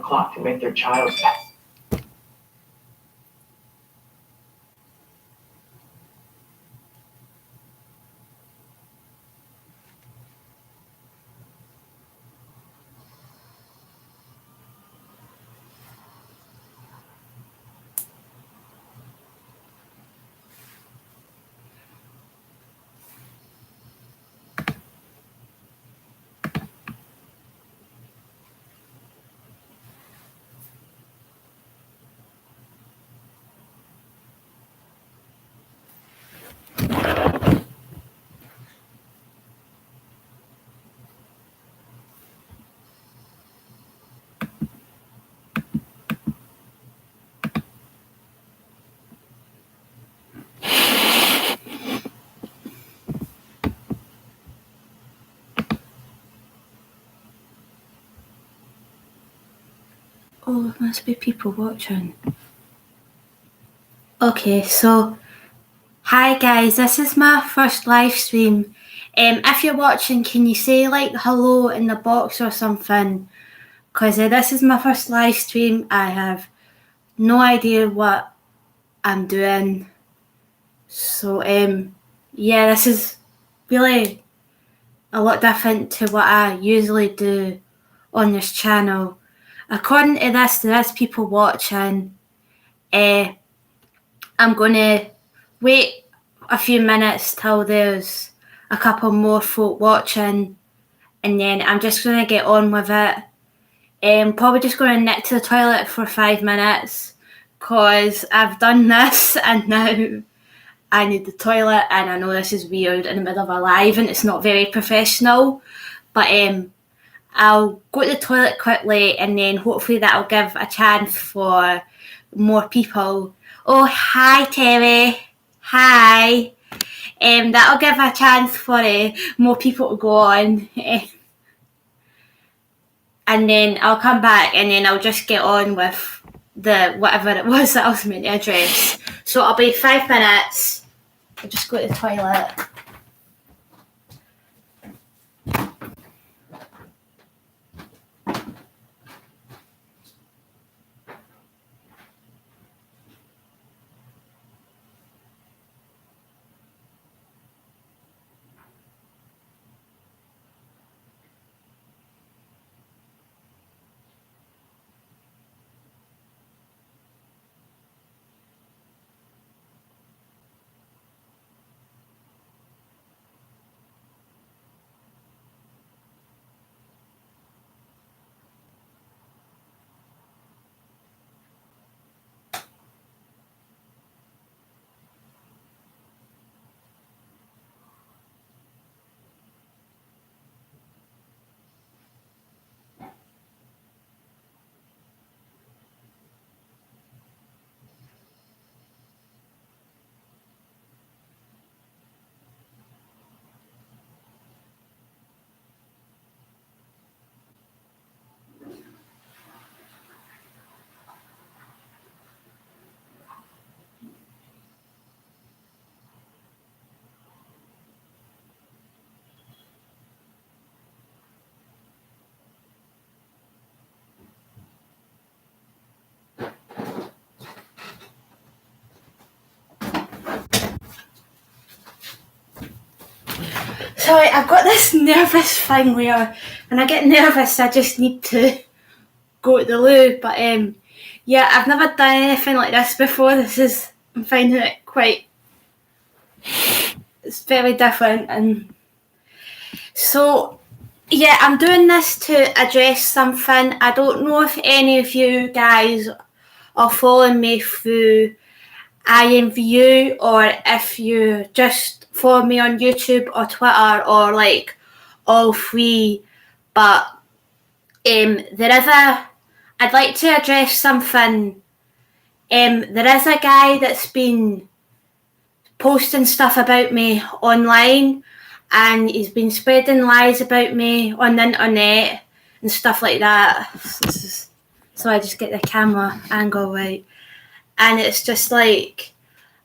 clock to make their child. Oh, there must be people watching. Okay, so hi guys, this is my first live stream. If you're watching, can you say like hello in the box or something? Because this is my first live stream. I have no idea what I'm doing. So yeah, this is really a lot different to what I usually do on this channel. According to this, there is people watching. I'm going to wait a few minutes till there's a couple more folk watching, and then I'm just going to get on with it. Probably just going to nip to the toilet for 5 minutes because I've done this and now I need the toilet, and I know this is weird in the middle of a live and it's not very professional, but I'll go to the toilet quickly and then hopefully that'll give a chance for more people. Oh, hi Terry. Hi. That'll give a chance for more people to go on. And then I'll come back and then I'll just get on with the whatever it was that I was meant to address. So I'll be 5 minutes. I'll just go to the toilet. Sorry, I've got this nervous thing where when I get nervous I just need to go to the loo, but yeah, I've never done anything like this before. I'm finding it it's very different, and so yeah, I'm doing this to address something. I don't know if any of you guys are following me through IMView or if you just follow me on YouTube or Twitter or like all three, but I'd like to address something. There is a guy that's been posting stuff about me online and he's been spreading lies about me on the internet and stuff like that. So I just get the camera angle right. And it's just like,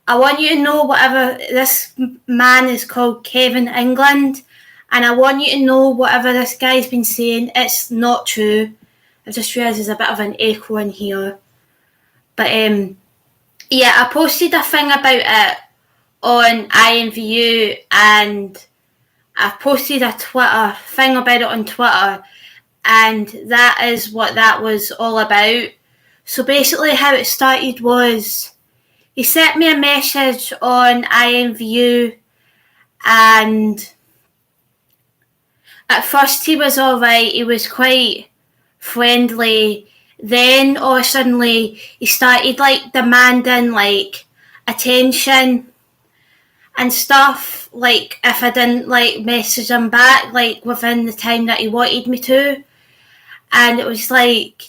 I want you to know whatever this man is called Kevin England, and I want you to know whatever this guy's been saying, it's not true. I just realised there's a bit of an echo in here. But yeah, I posted a thing about it on IMVU, and I posted a Twitter thing about it on Twitter, and that is what that was all about. So basically how it started was he sent me a message on IMVU, and at first he was alright, he was quite friendly. Then all of a sudden he started like demanding like attention and stuff, like if I didn't like message him back like within the time that he wanted me to. And it was like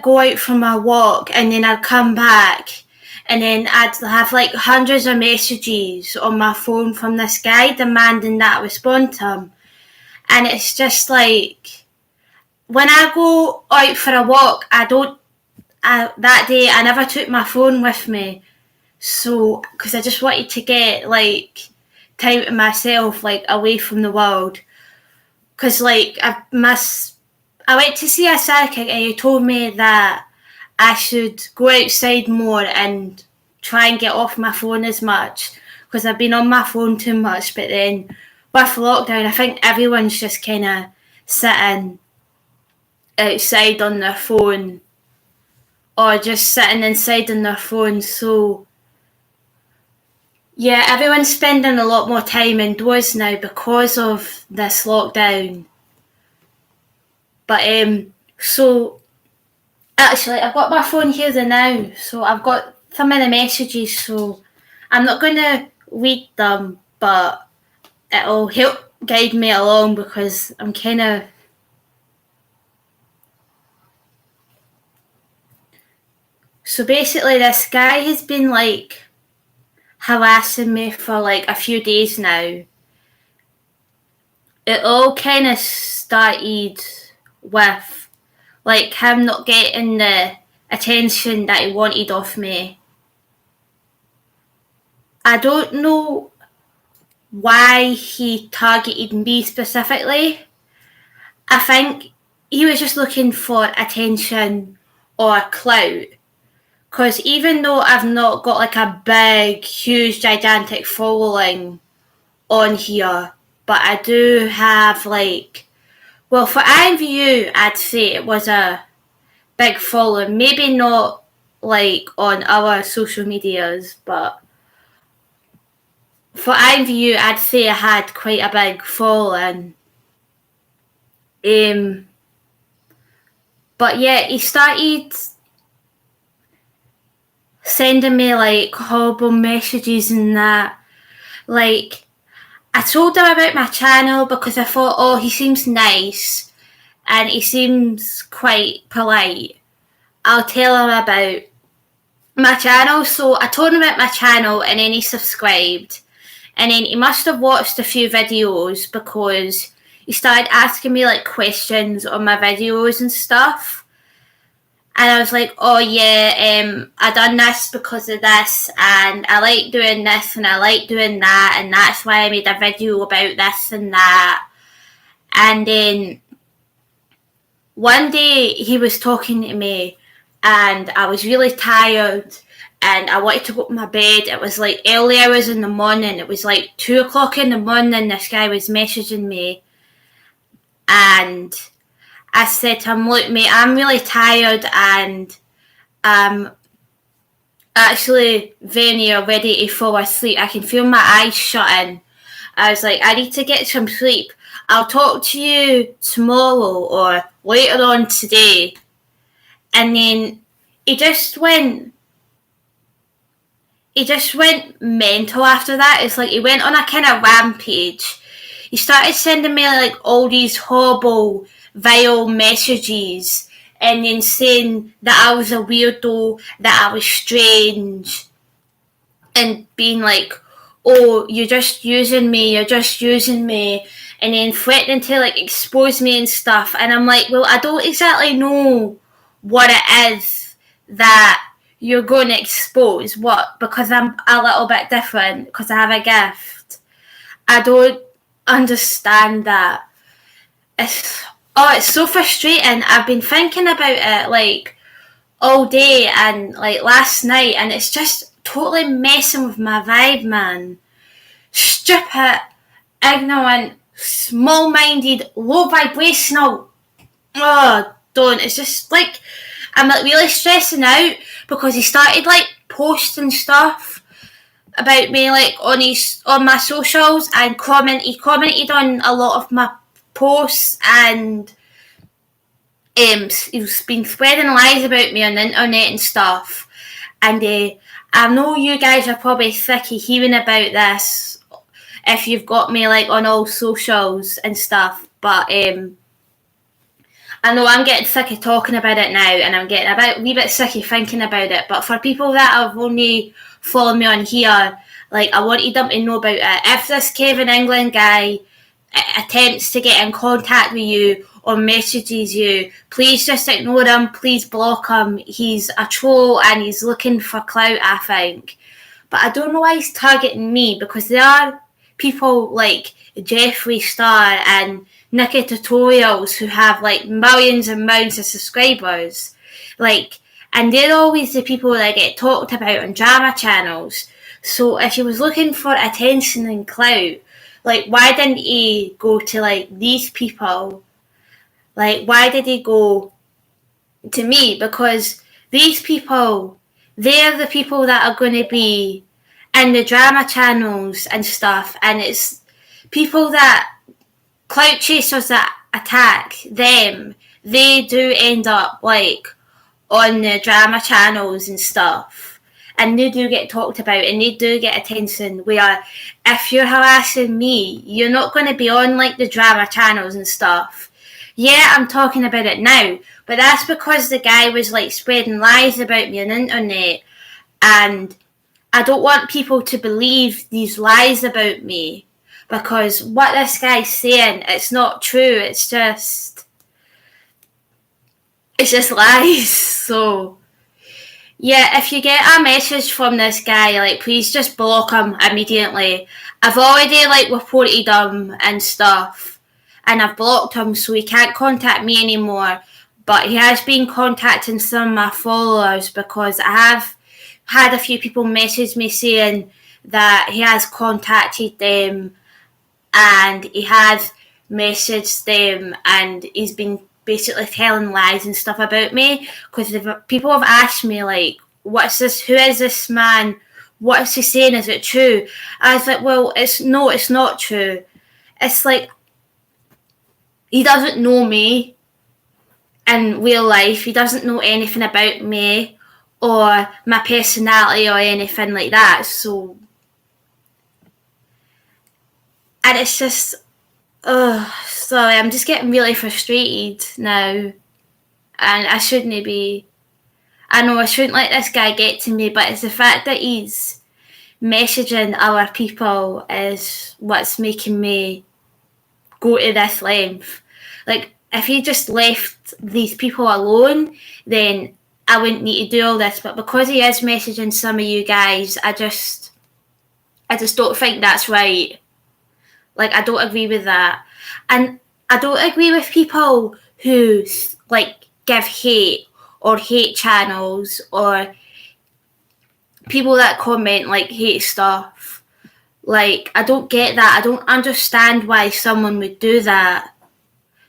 go out for my walk, and then I'd come back, and then I'd have like hundreds of messages on my phone from this guy demanding that I respond to him. And it's just like, when I go out for a walk, that day I never took my phone with me. So, because I just wanted to get like time to myself, like away from the world. Because like I went to see a psychic, and he told me that I should go outside more and try and get off my phone as much, because I've been on my phone too much. But then with lockdown, I think everyone's just kind of sitting outside on their phone, or just sitting inside on their phone. So yeah, everyone's spending a lot more time indoors now because of this lockdown. But so actually I've got my phone here now, so I've got some of the messages, so I'm not going to read them, but it'll help guide me along, because I'm kind of... So basically this guy has been like harassing me for like a few days now. It all kind of started with like him not getting the attention that he wanted off me. I don't know why he targeted me specifically. I think he was just looking for attention or clout. Because even though I've not got like a big, huge, gigantic following on here, but I do have like, well, for IMVU, I'd say it was a big following. Maybe not like on our social medias, but for IMVU, I'd say I had quite a big following. But yeah, he started sending me like horrible messages and that. Like, I told him about my channel because I thought, oh, he seems nice and he seems quite polite. I'll tell him about my channel. So I told him about my channel, and then he subscribed. And then he must have watched a few videos, because he started asking me like questions on my videos and stuff. And I was like, oh yeah, I done this because of this, and I like doing this, and I like doing that, and that's why I made a video about this and that. And then one day he was talking to me, and I was really tired, and I wanted to go to my bed. It was like early hours in the morning. It was like 2:00 in the morning. This guy was messaging me, and I said to him, look mate, I'm really tired, and I'm actually very near ready to fall asleep. I can feel my eyes shutting. I was like, I need to get some sleep. I'll talk to you tomorrow or later on today. And then he just went mental after that. It's like he went on a kind of rampage. He started sending me like all these horrible, vile messages, and then saying that I was a weirdo, that I was strange, and being like, oh, you're just using me, and then threatening to like expose me and stuff. And I'm like, well, I don't exactly know what it is that you're going to expose. What? Because I'm a little bit different, because I have a gift. I don't understand that. Oh, it's so frustrating. I've been thinking about it like all day and like last night, and it's just totally messing with my vibe, man. Stupid, ignorant, small-minded, low vibrational. Oh, don't. It's just like I'm like really stressing out because he started like posting stuff about me like on my socials and he commented on a lot of my posts and he's been spreading lies about me on the internet and stuff. And I know you guys are probably sick of hearing about this if you've got me like on all socials and stuff. But I know I'm getting sick of talking about it now, and I'm getting a wee bit sick of thinking about it. But for people that have only followed me on here, like I wanted them to know about it. If this Kevin England guy attempts to get in contact with you or messages you, please just ignore him. Please block him. He's a troll and he's looking for clout, I think. But I don't know why he's targeting me, because there are people like Jeffree Star and Nikki Tutorials who have like millions and millions of subscribers. Like, and they're always the people that get talked about on drama channels. So if he was looking for attention and clout, like why didn't he go to like these people? Like why did he go to me? Because these people, they're the people that are going to be in the drama channels and stuff, and it's people that clout chasers that attack them, they do end up like on the drama channels and stuff, and they do get talked about and they do get attention, where if you're harassing me, you're not going to be on like the drama channels and stuff. Yeah, I'm talking about it now, but that's because the guy was like spreading lies about me on the internet, and I don't want people to believe these lies about me, because what this guy's saying, it's not true. It's just lies. So yeah, if you get a message from this guy, like please just block him immediately. I've already like reported him and stuff, and I've blocked him so he can't contact me anymore. But he has been contacting some of my followers, because I have had a few people message me saying that he has contacted them and he has messaged them and he's been basically telling lies and stuff about me, because people have asked me like, what's this, who is this man, what is he saying, is it true? I was like, well, it's not true. It's like he doesn't know me in real life, he doesn't know anything about me or my personality or anything like that. So, and it's just, sorry, I'm just getting really frustrated now, and I shouldn't be. I know I shouldn't let this guy get to me, but it's the fact that he's messaging other people is what's making me go to this length. Like, if he just left these people alone, then I wouldn't need to do all this. But because he is messaging some of you guys, I just don't think that's right. Like, I don't agree with that. And I don't agree with people who, like, give hate or hate channels or people that comment, like, hate stuff. Like, I don't get that. I don't understand why someone would do that.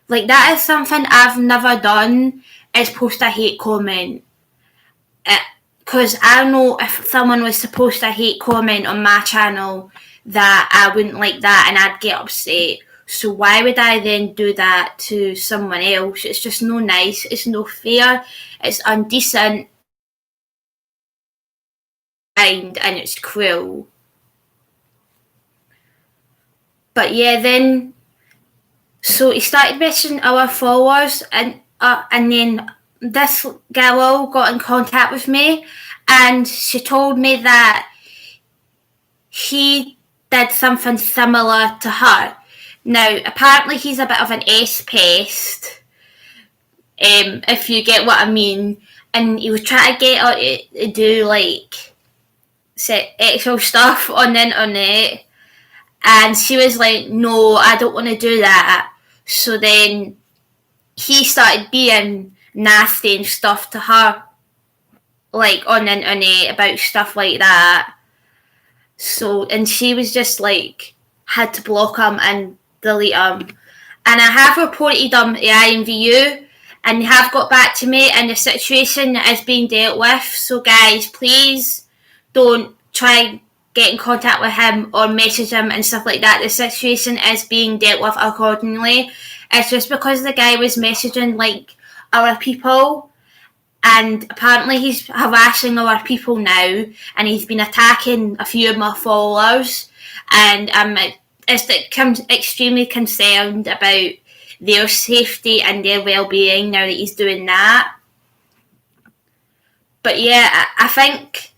Like, that is something I've never done, is post a hate comment. Because I know if someone was to post a hate comment on my channel, that I wouldn't like that and I'd get upset. So why would I then do that to someone else? It's just no nice. It's no fair. It's indecent. And it's cruel. But yeah, then so he started messaging our followers, and then this girl got in contact with me, and she told me that he did something similar to her. Now, apparently he's a bit of an S-pest, if you get what I mean, and he was trying to get her to do, like, sexual stuff on the internet, and she was like, no, I don't want to do that. So then he started being nasty and stuff to her, like on the internet about stuff like that. So, and she was just like, had to block him and delete him. And I have reported him to IMVU, and they have got back to me, and the situation is being dealt with. So guys, please don't try and get in contact with him or message him and stuff like that. The situation is being dealt with accordingly. It's just because the guy was messaging like other people, and apparently he's harassing other people now, and he's been attacking a few of my followers, and I'm extremely concerned about their safety and their well-being now that he's doing that. But yeah, I think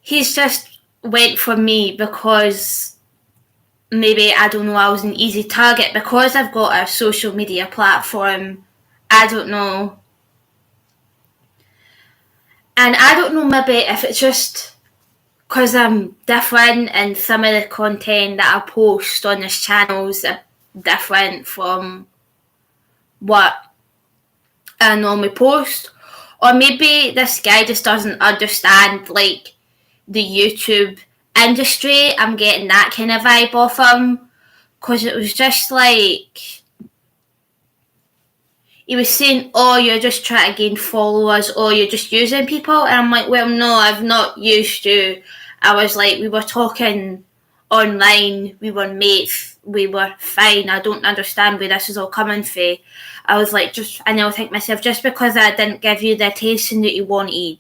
he's just went for me because maybe, I don't know, I was an easy target because I've got a social media platform. I don't know. And I don't know, maybe if it's just because I'm different and some of the content that I post on this channel is different from what I normally post. Or maybe this guy just doesn't understand, like, the YouTube industry. I'm getting that kind of vibe off him. Because it was just like, he was saying, oh, you're just trying to gain followers, or you're just using people. And I'm like, well, no, I've not used you. I was like, we were talking online, we were mates, we were fine. I don't understand where this is all coming from. I was like, and I'll think myself, just because I didn't give you the attention that you wanted.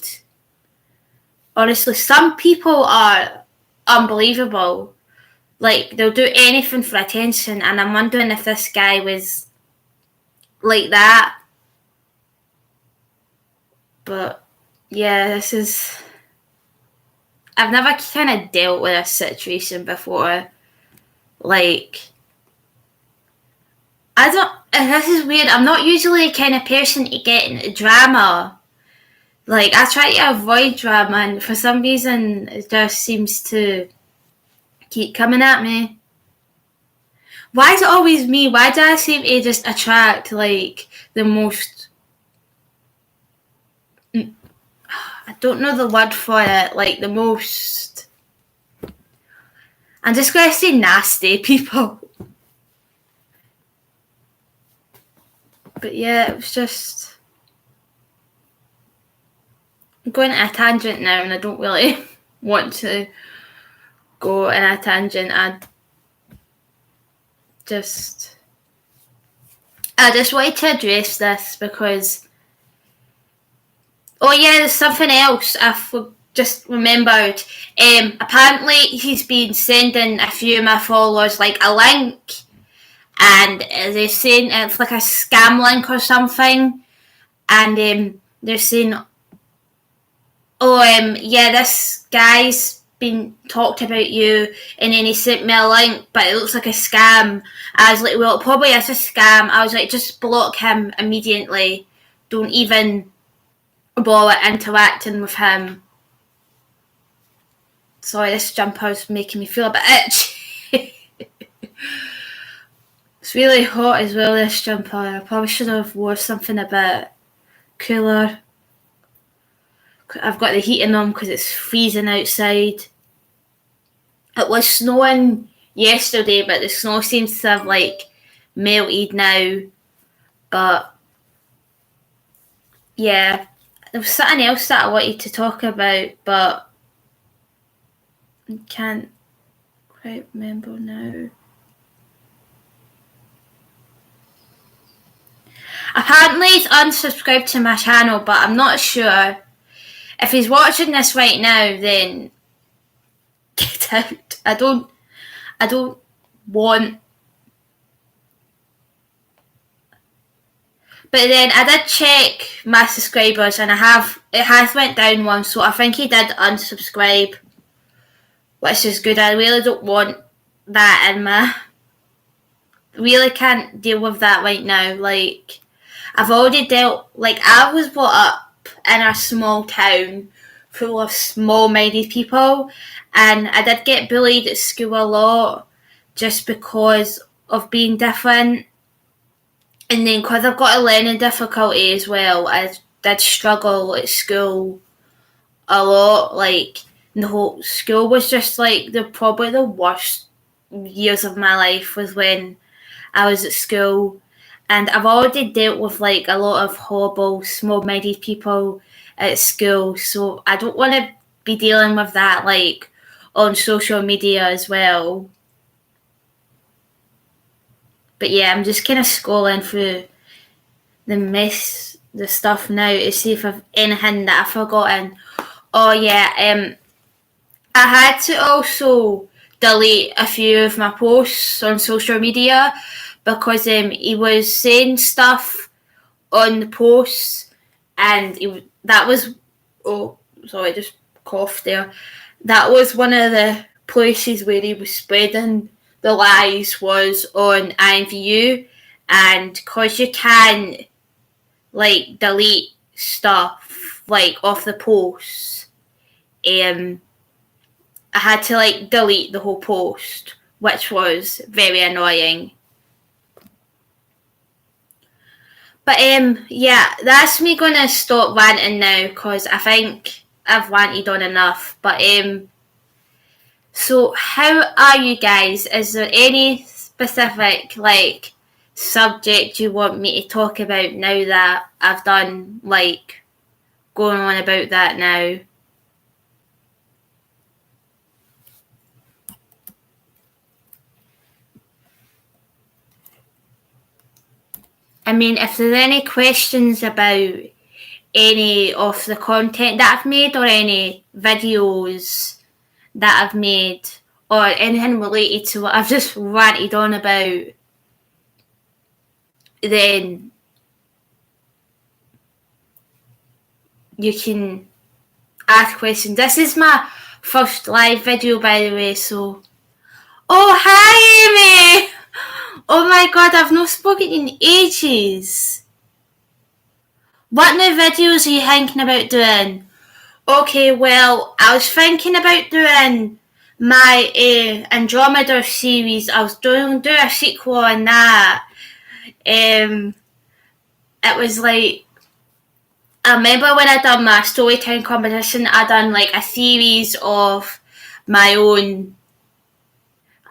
Honestly, some people are unbelievable. Like, they'll do anything for attention, and I'm wondering if this guy was like that. But yeah, I've never kind of dealt with this situation before. Like, this is weird. I'm not usually the kind of person to get into drama. Like, I try to avoid drama, and for some reason, it just seems to keep coming at me. Why is it always me? Why do I seem to just attract, like, the most... I don't know the word for it. Like, the most... I'm just going to say nasty people. But yeah, it was just... I'm going on a tangent now, and I don't really want to go on a tangent. I just wanted to address this because... Oh yeah, there's something else I've just remembered. Apparently he's been sending a few of my followers like a link, and they're saying it's like a scam link or something, and they're saying, yeah, this guy's been talked about you, and then he sent me a link, but it looks like a scam. I was like, well, it probably is a scam. I was like, just block him immediately. Don't even bother interacting with him. Sorry, this jumper's making me feel a bit itchy. It's really hot as well, this jumper. I probably should have worn something a bit cooler. I've got the heating on because it's freezing outside. It was snowing yesterday, but the snow seems to have like melted now. But yeah, there was something else that I wanted to talk about, but I can't quite remember now. Apparently he's unsubscribed to my channel, but I'm not sure. If he's watching this right now, then get out. I don't want... But then I did check my subscribers, and it has went down one, so I think he did unsubscribe, which is good. I really don't want that in my... Really can't deal with that right now. Like, I've already dealt... Like, I was brought up in a small town full of small-minded people, and I did get bullied at school a lot just because of being different. And then because I've got a learning difficulty as well, I did struggle at school a lot. Like, the whole school was just like probably the worst years of my life was when I was at school. And I've already dealt with like a lot of horrible, small-minded people at school, so I don't want to be dealing with that like on social media as well. But yeah, I'm just kind of scrolling through the stuff now to see if I've anything that I've forgotten. Oh yeah, I had to also delete a few of my posts on social media because he was saying stuff on the posts, and that was, oh sorry, just coughed there. That was one of the places where he was spreading the lies was on IMVU, and because you can like delete stuff like off the posts, I had to like delete the whole post, which was very annoying. But yeah, that's me gonna stop ranting now because I think I've ranted on enough. But so how are you guys? Is there any specific like subject you want me to talk about now that I've done like going on about that now? I mean, if there's any questions about any of the content that I've made or any videos that I've made or anything related to what I've just ranted on about, then you can ask questions. This is my first live video, by the way, so. Oh, hi, Amy! Oh my god, I've not spoken in ages. What new videos are you thinking about doing? Okay, well, I was thinking about doing my Andromeda series. I was doing a sequel on that. It was like, I remember when I done my storytelling competition, I done like a series of my own,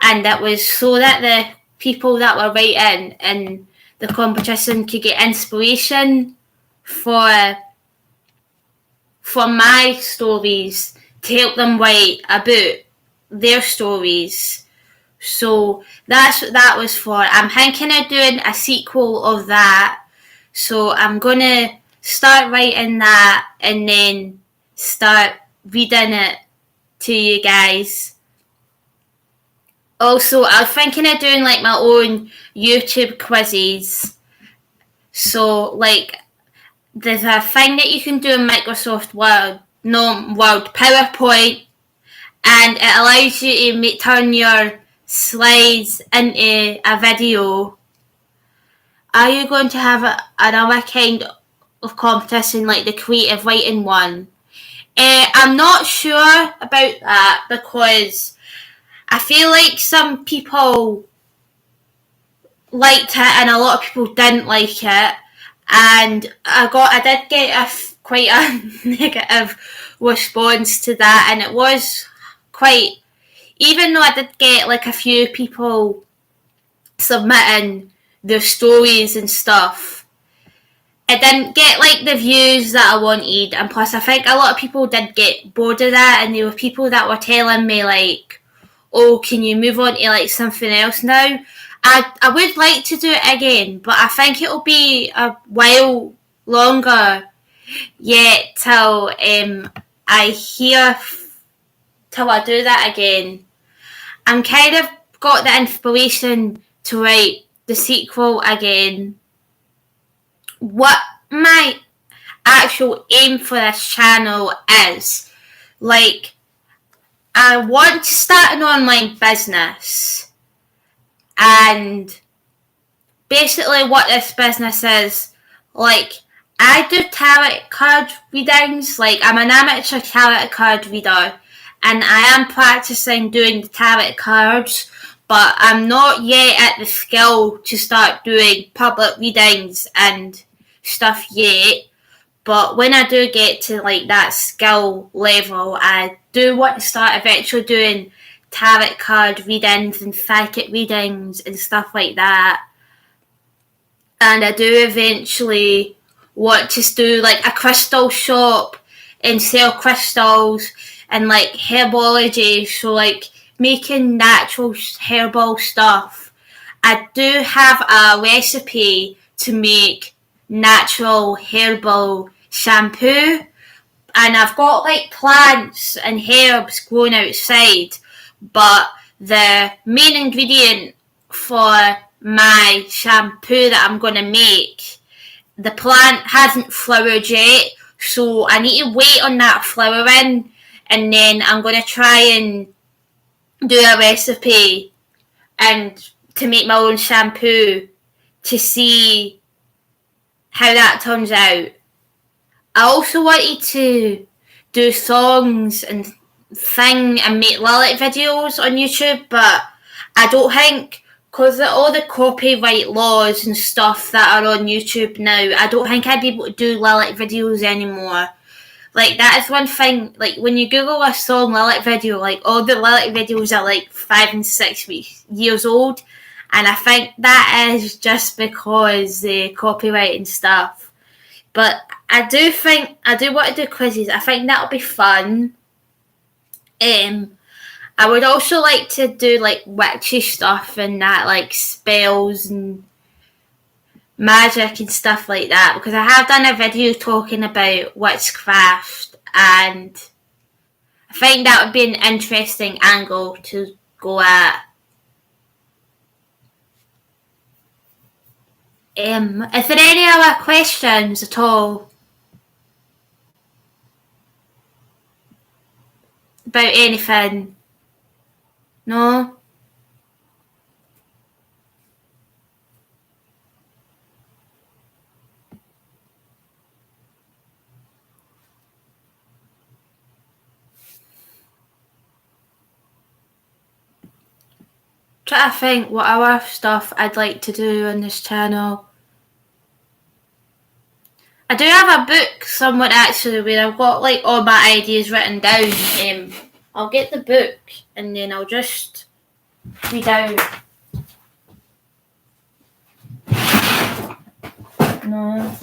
and that was so that the people that were writing in the competition could get inspiration for my stories to help them write about their stories. So that was for. I'm thinking of doing a sequel of that. So I'm gonna start writing that and then start reading it to you guys. Also, I was thinking of doing like my own YouTube quizzes. So like there's a thing that you can do in Microsoft Word, no Word, PowerPoint, and it allows you to turn your slides into a video. Are you going to have another kind of competition like the creative writing one? I'm not sure about that because I feel like some people liked it and a lot of people didn't like it, and I did get quite a negative response to that, and it was quite, even though I did get like a few people submitting their stories and stuff, I didn't get like the views that I wanted, and plus I think a lot of people did get bored of that, and there were people that were telling me like, oh, can you move on to like something else now? I would like to do it again, but I think it'll be a while longer yet till I hear till I do that again. I'm kind of got the inspiration to write the sequel again. What my actual aim for this channel is, like, I want to start an online business, and basically what this business is, like, I do tarot card readings, like I'm an amateur tarot card reader, and I am practicing doing the tarot cards, but I'm not yet at the skill to start doing public readings and stuff yet. But when I do get to like that skill level, I do want to start eventually doing tarot card readings and psychic readings and stuff like that. And I do eventually want to do like a crystal shop and sell crystals and like herbology, so like making natural herbal stuff. I do have a recipe to make natural herbal shampoo, and I've got like plants and herbs growing outside, but the main ingredient for my shampoo that I'm going to make, the plant hasn't flowered yet, so I need to wait on that flowering, and then I'm going to try and do a recipe and to make my own shampoo to see how that turns out. I also wanted to do songs and sing and make lyric videos on YouTube, but I don't think, because of all the copyright laws and stuff that are on YouTube now, I don't think I'd be able to do lyric videos anymore. Like, that is one thing, like, when you Google a song lyric video, like, all the lyric videos are, like, 5 and 6 years old, and I think that is just because the copyright and stuff. But I do want to do quizzes. I think that'll be fun. I would also like to do, like, witchy stuff and that, like, spells and magic and stuff like that, because I have done a video talking about witchcraft, and I think that would be an interesting angle to go at. Is there any other questions at all about anything? No? Try to think what other stuff I'd like to do on this channel. I do have a book somewhere actually where I've got like all my ideas written down. I'll get the book and then I'll just read out. No.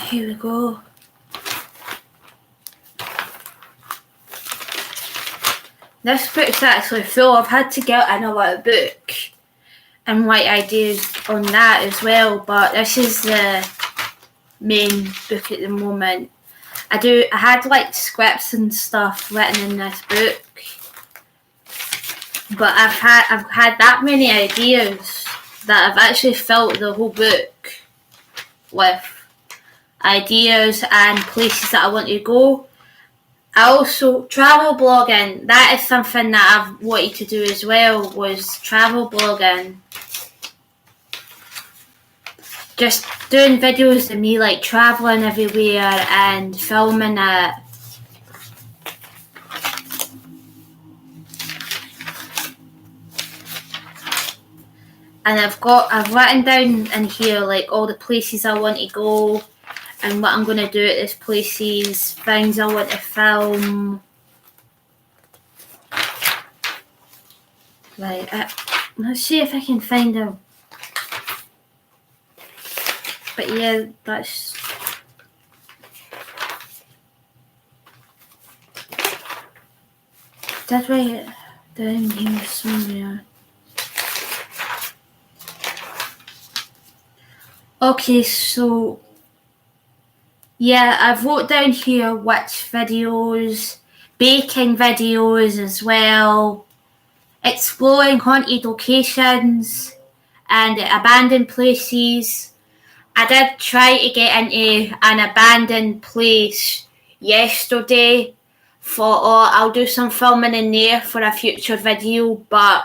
Here we go. This book's actually full. I've had to get another book and write ideas on that as well, but this is the main book at the moment. I had like scripts and stuff written in this book, but I've had that many ideas that I've actually filled the whole book with ideas and places that I want to go. I also, travel blogging, that is something that I've wanted to do as well, was travel blogging. Just doing videos of me like travelling everywhere and filming it. And I've written down in here like all the places I want to go and what I'm going to do at these places, things I want to film. Right, let's see if I can find them. But yeah, that's... Did write it down here somewhere. Okay, so Yeah, I've wrote down here witch videos, baking videos as well, exploring haunted locations and abandoned places. I did try to get into an abandoned place yesterday. Thought, oh, I'll do some filming in there for a future video, but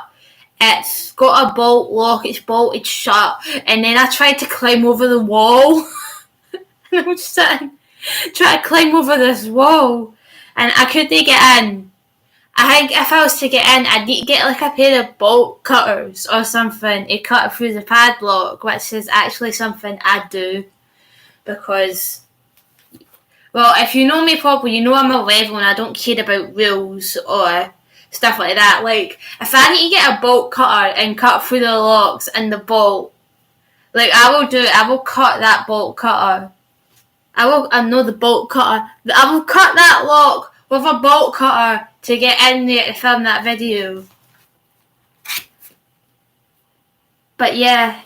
it's got a bolt lock, it's bolted shut, and then I tried to climb over the wall. And I was sitting, trying to climb over this wall, and I couldn't get in. I think if I was to get in, I'd need to get like a pair of bolt cutters or something to cut through the padlock, which is actually something I do because, well, if you know me properly, you know I'm 11 and I don't care about rules or stuff like that. Like, if I need to get a bolt cutter and cut through the locks and the bolt, like, I will do it. I will cut that bolt cutter. I know the bolt cutter. I will cut that lock with a bolt cutter to get in there to film that video. But yeah,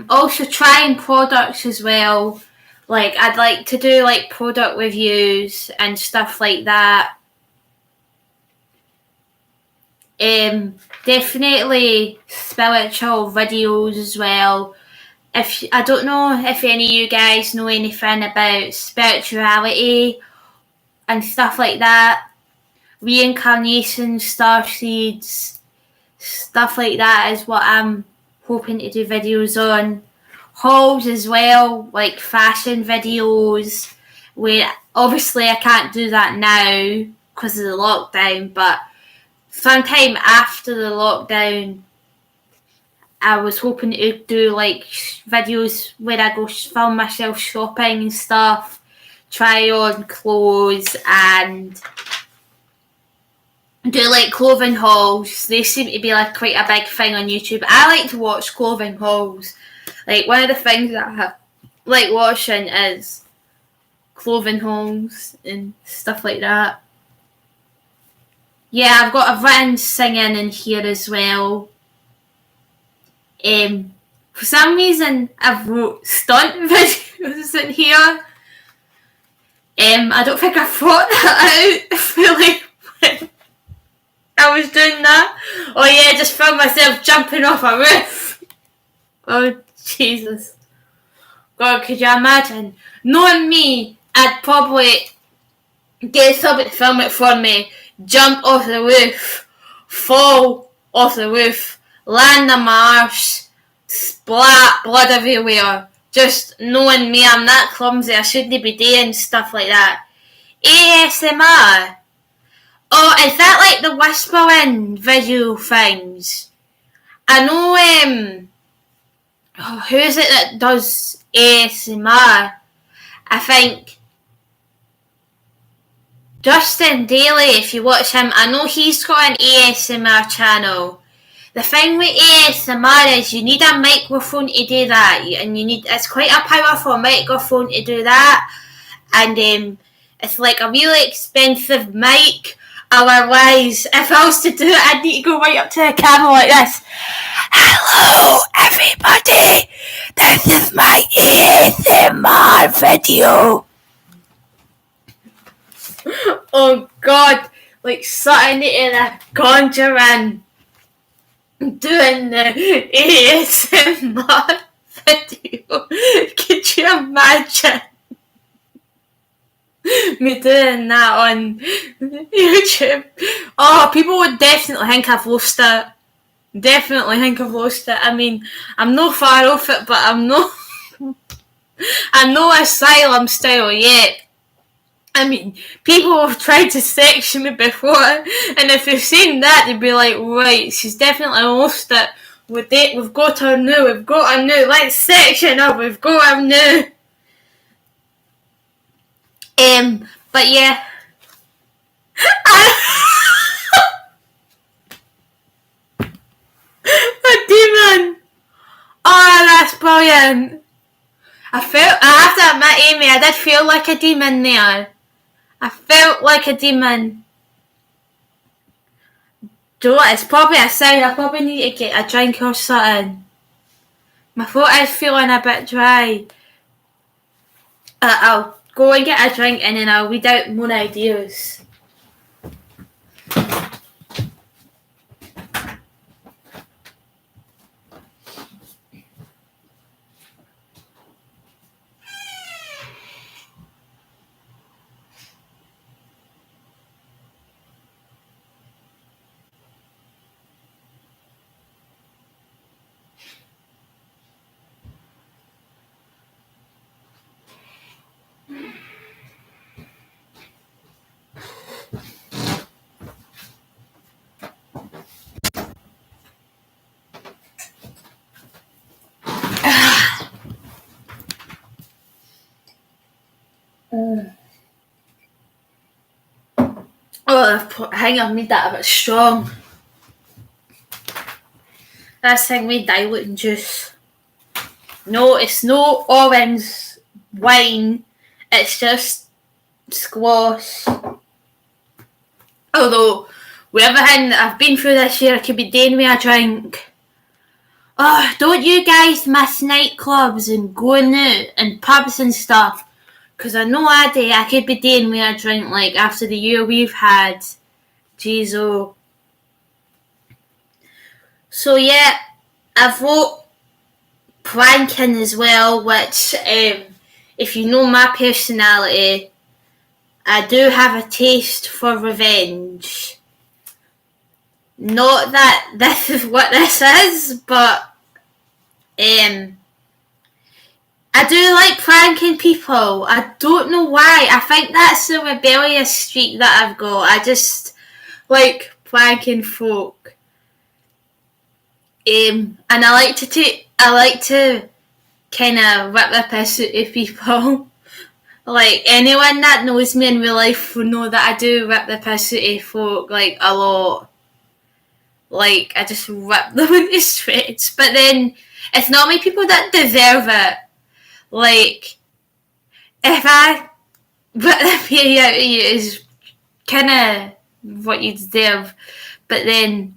also trying products as well. Like, I'd like to do like product reviews and stuff like that. Definitely spiritual videos as well. If I don't know if any of you guys know anything about spirituality and stuff like that, reincarnation, starseeds, stuff like that is what I'm hoping to do videos on. Hauls as well, like fashion videos, where obviously I can't do that now because of the lockdown, but sometime after the lockdown I was hoping to do like videos where I go film myself shopping and stuff, try on clothes and do like clothing hauls. They seem to be like quite a big thing on YouTube. I like to watch clothing hauls. Like, one of the things that I like watching is clothing hauls and stuff like that. Yeah, I've got a written singing in here as well. For some reason, I've wrote stunt videos in here. I don't think I thought that out really when I was doing that. Oh yeah, I just found myself jumping off a roof. Oh Jesus. God, could you imagine? Knowing me, I'd probably get somebody to film it for me, jump off the roof, fall off the roof, land on my arse, splat blood everywhere. Just knowing me, I'm that clumsy, I shouldn't be doing stuff like that. ASMR. Oh, is that like the whispering video things? I know, who is it that does ASMR? I think Justin Daly, if you watch him, I know he's got an ASMR channel. The thing with ASMR is you need a microphone to do that, and it's quite a powerful microphone to do that, and it's like a really expensive mic. Otherwise, if I was to do it, I'd need to go right up to the camera like this. Hello, everybody. This is my ASMR video. Oh God, like something in a Conjuring doing the ASMR video. Could you imagine me doing that on YouTube? Oh, people would definitely think I've lost it. I mean, I'm no far off it, but I'm no asylum style yet. I mean, people have tried to section me before, and if they've seen that, they'd be like, right, she's definitely lost it. We've got her new, let's section her, we've got her new. But yeah. A demon! Oh, that's brilliant. I have to admit, Amy, I did feel like a demon there. I felt like a demon. Do you know what? It's probably a sign. I probably need to get a drink or something. My throat is feeling a bit dry. I'll go and get a drink and then I'll read out more ideas. Oh, I think I've made that a bit strong. That's thing made diluting juice. No, it's no orange wine. It's just squash. Although, with everything that I've been through this year, I could be doing with a drink. Oh, don't you guys miss nightclubs and going out and pubs and stuff? Because I know I could be doing with a drink like after the year we've had. Jeez, oh. So yeah, I wrote planking as well, which, if you know my personality, I do have a taste for revenge. Not that this is what this is, but I do like pranking people. I don't know why. I think that's the rebellious streak that I've got. I just like pranking folk. And I like to kind of rip the piss out of people. Like, anyone that knows me in real life will know that I do rip the piss out of folk, like, a lot. Like, I just rip them into shreds. But then, it's normally people that deserve it. Like, if I rip the pee out of you, it's kind of what you deserve. But then,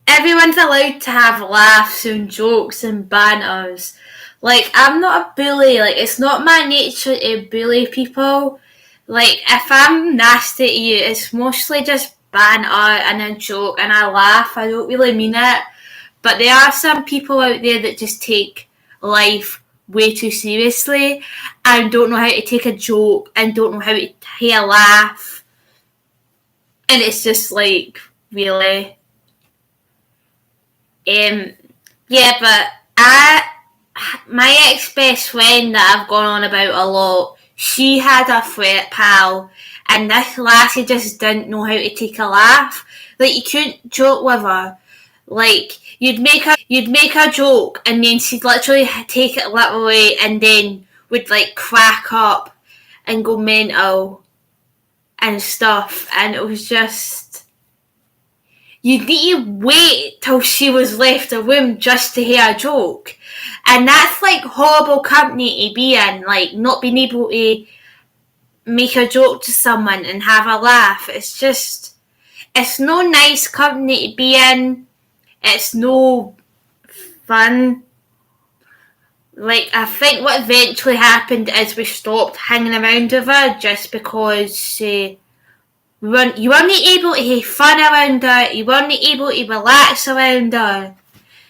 everyone's allowed to have laughs and jokes and banters. Like, I'm not a bully. Like, it's not my nature to bully people. Like, if I'm nasty to you, it's mostly just banter and a joke and I laugh. I don't really mean it. But there are some people out there that just take life way too seriously and don't know how to take a joke and don't know how to take a laugh. And it's just like, really. Yeah, but my ex-best friend that I've gone on about a lot, she had a fret pal, and this lassie just didn't know how to take a laugh. Like, you couldn't joke with her. Like, you'd make a joke, and then she'd literally take it literally, and then would, like, crack up and go mental and stuff, and it was just... You'd need to wait till she was left the room just to hear a joke. And that's like horrible company to be in, like not being able to make a joke to someone and have a laugh. It's no nice company to be in. It's no fun. Like, I think what eventually happened is we stopped hanging around with her just because you weren't able to have fun around her, you weren't able to relax around her.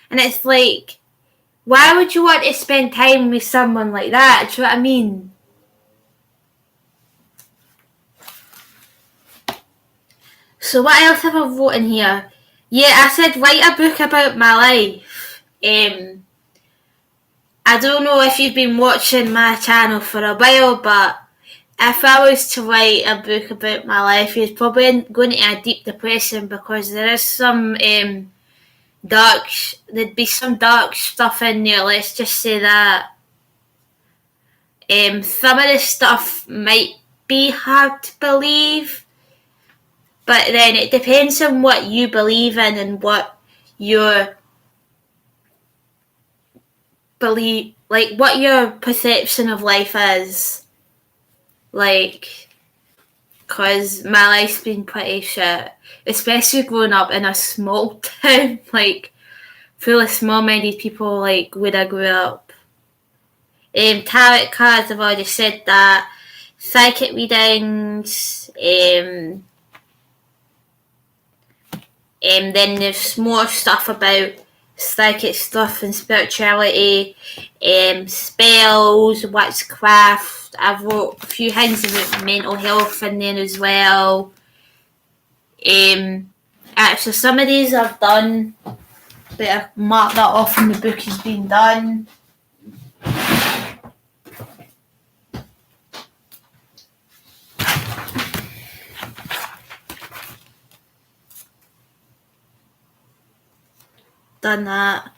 And it's like, why would you want to spend time with someone like that? Do you know what I mean? So what else have I wrote in here? Yeah, I said write a book about my life. I don't know if you've been watching my channel for a while, but if I was to write a book about my life, it's probably going into a deep depression because there is there'd be some dark stuff in there, let's just say that. Some of the stuff might be hard to believe, but then it depends on what you believe in and what your what your perception of life is. Like, because my life's been pretty shit, especially growing up in a small town, like, full of small-minded people, like, where I grew up. Tarot cards, I've already said that. Psychic readings. Then there's more stuff about psychic stuff and spirituality, spells, witchcraft. I've wrote a few things about mental health in there as well. Actually, some of these I've done, but I've marked that off and the book has been done. Done that.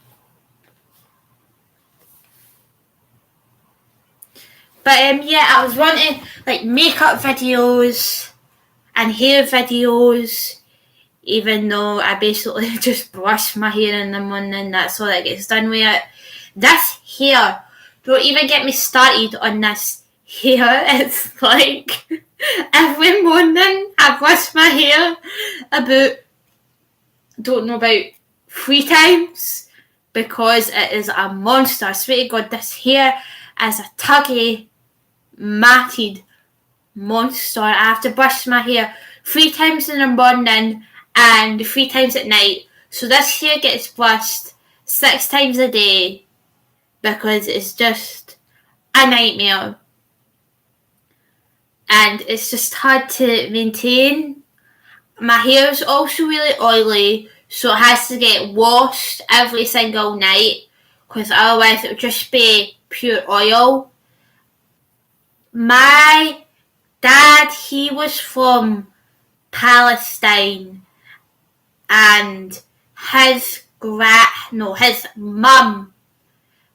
But yeah, I was wanting like makeup videos and hair videos, even though I basically just brush my hair in the morning, that's all that gets done with it. This hair, don't even get me started on this hair. It's like every morning I brush my hair about 3 times because it is a monster. I swear to God, this hair is a tuggy, matted monster. I have to brush my hair 3 times in the morning and 3 times at night. So this hair gets brushed 6 times a day because it's just a nightmare. And it's just hard to maintain. My hair is also really oily, so it has to get washed every single night because otherwise it would just be pure oil. My dad, he was from Palestine, and his mum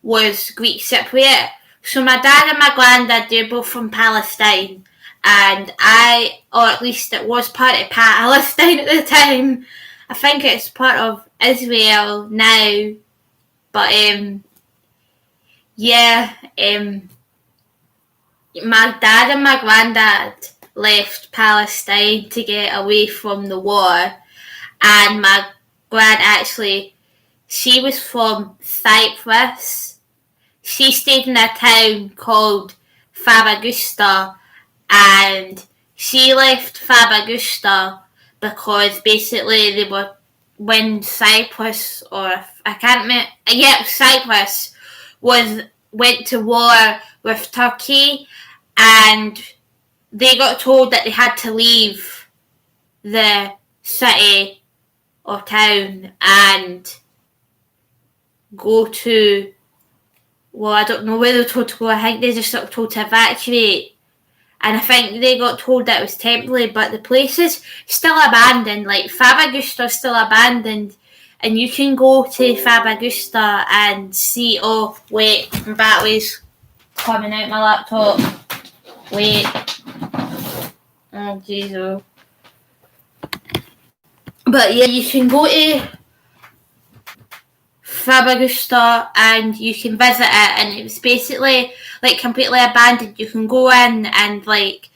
was Greek Cypriot. So my dad and my granddad, they're both from Palestine, and or at least it was part of Palestine at the time. I think it's part of Israel now, but my dad and my granddad left Palestine to get away from the war, and my gran actually, she was from Cyprus. She stayed in a town called Famagusta, and she left Famagusta because basically they were, when Cyprus, or I can't remember, Cyprus went to war with Turkey, and they got told that they had to leave the city or town and go to, well, I don't know where they were told to go. I think they just got told to evacuate. And I think they got told that it was temporary, but the place is still abandoned. Like, Famagusta's still abandoned. And you can go to Famagusta and see, oh, wait, my battery's coming out my laptop. Wait. Oh, Jesus. But yeah, you can go to Famagusta and you can visit it, and it was basically like completely abandoned. You can go in and like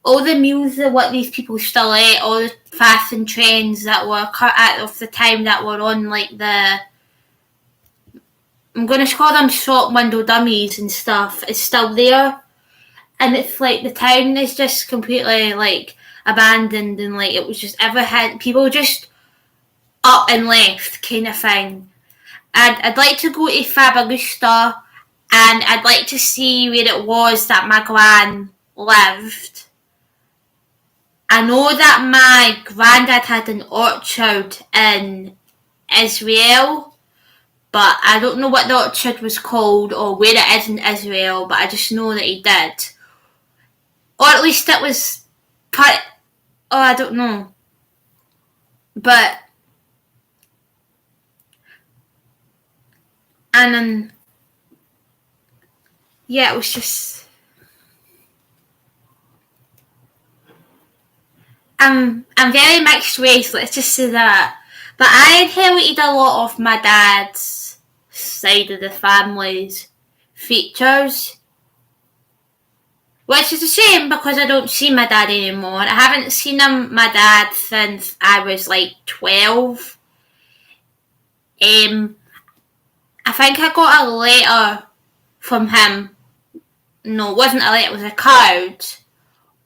all the meals of what these people still ate, all the fasts and trains that were cut out of the time that were on like I'm going to call them shop window dummies and stuff, is still there. And it's like the town is just completely like abandoned, and like it was just people just up and left kind of thing. And I'd like to go to Famagusta, and I'd like to see where it was that my gran lived. I know that my granddad had an orchard in Israel, but I don't know what the orchard was called or where it is in Israel, but I just know that he did. Or at least it was I don't know. But, and then, yeah, it was just, I'm very mixed race, let's just say that. But I inherited a lot of my dad's side of the family's features, which is a shame because I don't see my dad anymore. I haven't seen my dad since I was like 12. I think I got a letter from him no, it wasn't a letter, it was a card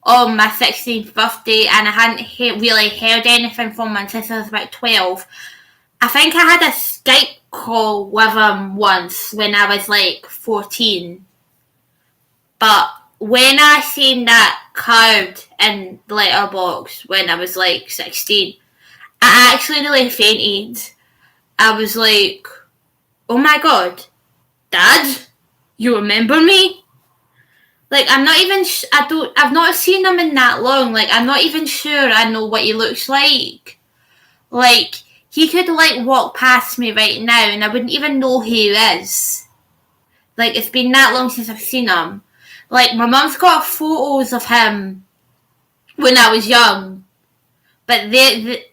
on my 16th birthday, and I hadn't really heard anything from him since I was about 12. I think I had a Skype call with him once when I was like 14. But when I seen that card in the letterbox when I was like 16, I actually nearly fainted. I was like, oh my god, Dad, you remember me? Like, I'm not even, I've not seen him in that long. Like, I'm not even sure I know what he looks like. Like, he could, like, walk past me right now and I wouldn't even know who he is. Like, it's been that long since I've seen him. Like, my mum's got photos of him when I was young. But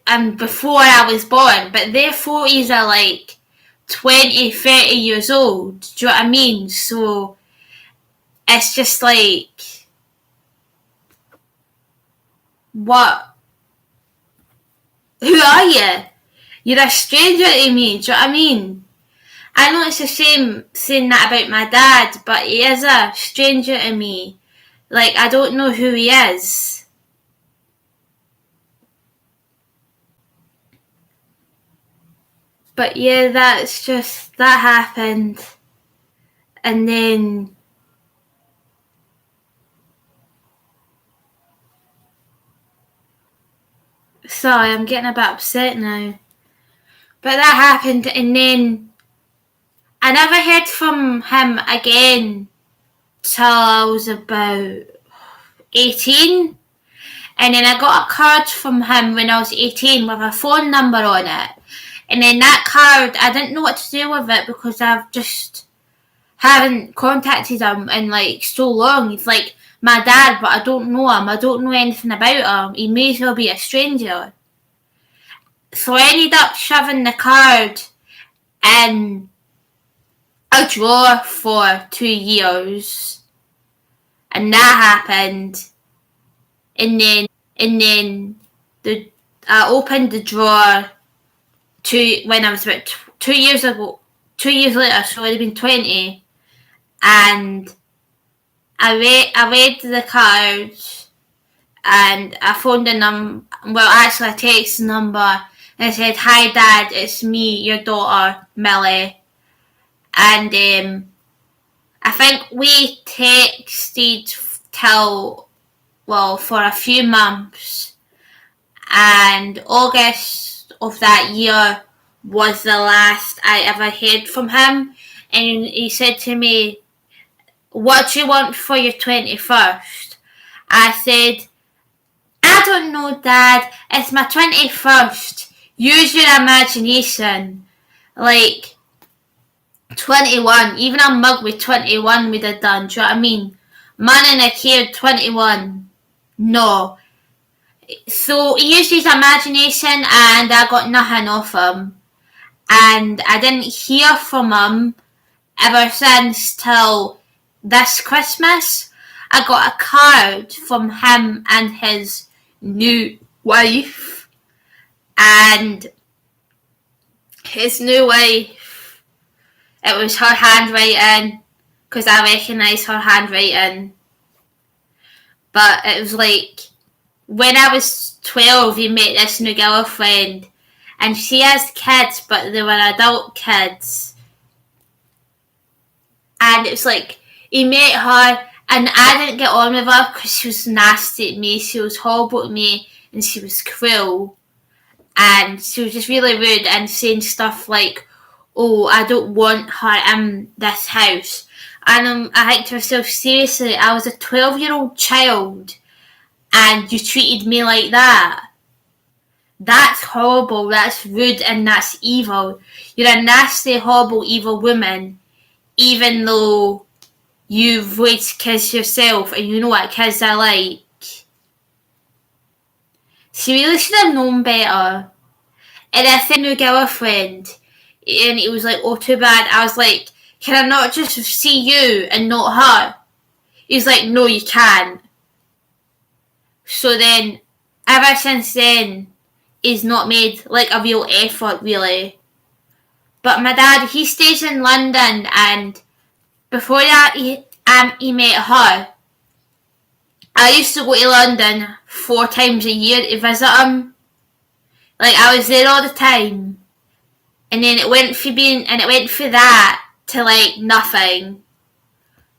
and before I was born. But their photos are, like, 20, 30 years old. Do you know what I mean? So, it's just like, what? Who are you? You're a stranger to me, do you know what I mean? I know it's a shame saying that about my dad, but he is a stranger to me. Like, I don't know who he is. But yeah, that happened. And then, sorry, I'm getting a bit upset now. But that happened, and then I never heard from him again till I was about 18. And then I got a card from him when I was 18 with a phone number on it. And then that card, I didn't know what to do with it because I've just haven't contacted him in like so long. He's like my dad, but I don't know him. I don't know anything about him. He may as well be a stranger. So I ended up shoving the card in a drawer for 2 years. And that happened. And then I opened the drawer when I was about 2 years ago. 2 years later, so it would have been 20. And I read the card, and I phoned the number. Well, actually, I texted the number and I said, "Hi, Dad, it's me, your daughter, Millie." And I think we texted for a few months. And August of that year was the last I ever heard from him. And he said to me, "What do you want for your 21st? I said, "I don't know, Dad. It's my 21st. Use your imagination." Like, 21. Even a mug with 21 would have done. Do you know what I mean? Man in a kid, 21. No. So he used his imagination and I got nothing off him. And I didn't hear from him ever since till this Christmas. I got a card from him and his new wife. And his new wife, it was her handwriting, because I recognise her handwriting. But it was like, when I was 12, he met this new girlfriend, and she has kids, but they were adult kids. And it was like, he met her, and I didn't get on with her because she was nasty to me, she was horrible to me, and she was cruel. And she was just really rude and saying stuff like, "Oh, I don't want her in this house." And I think to myself, seriously, I was a 12-year-old child and you treated me like that. That's horrible, that's rude, and that's evil. You're a nasty, horrible, evil woman, even though you've raised kids yourself and you know what kids are like. She really should have known better. And I said new girlfriend, and it was like, "Oh, too bad." I was like, "Can I not just see you and not her?" He's like, "No, you can't." So then, ever since then, he's not made like a real effort, really. But my dad, he stays in London, and before that, he met her. I used to go to London 4 times a year to visit him. Like, I was there all the time. And then it went for that to like nothing.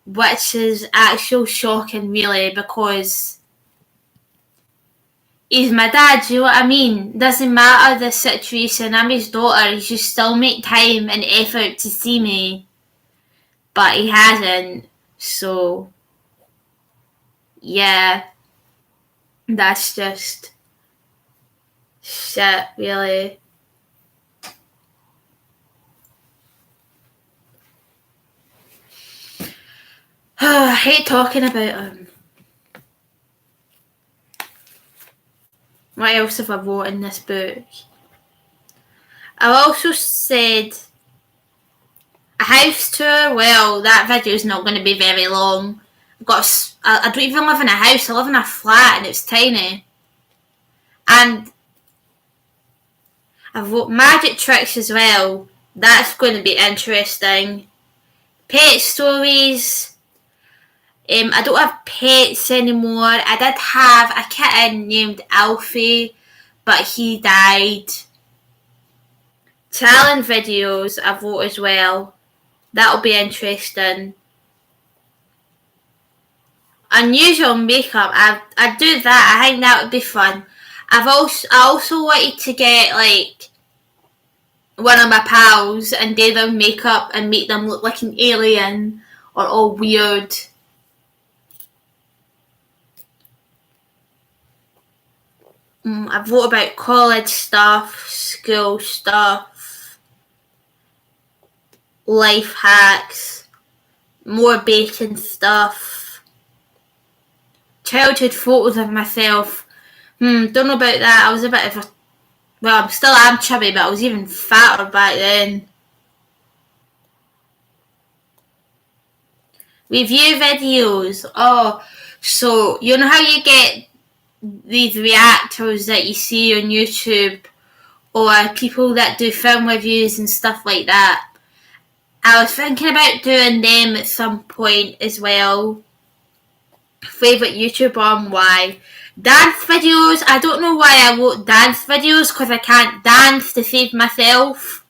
Which is actual shocking, really, because he's my dad, you know what I mean? Doesn't matter the situation, I'm his daughter, he should still make time and effort to see me. But he hasn't, so yeah, that's just shit, really. I hate talking about him. What else have I wrote in this book? I've also said a house tour. Well, that video is not going to be very long. I don't even live in a house. I live in a flat and it's tiny. And I've wrote magic tricks as well. That's going to be interesting. Pet stories. I don't have pets anymore. I did have a kitten named Alfie, but he died. Challenge videos I've wrote as well. That'll be interesting. Unusual makeup. I'd do that. I think that would be fun. I also wanted to get like one of my pals and do their makeup and make them look like an alien or all weird. I've wrote about college stuff, school stuff, life hacks, more baking stuff, childhood photos of myself. Don't know about that. I was a bit of a... Well, I still am chubby, but I was even fatter back then. Review videos. Oh, so you know how you get these reactors that you see on YouTube or people that do film reviews and stuff like that. I was thinking about doing them at some point as well. Favourite YouTuber and why. Dance videos. I don't know why I wrote dance videos because I can't dance to save myself.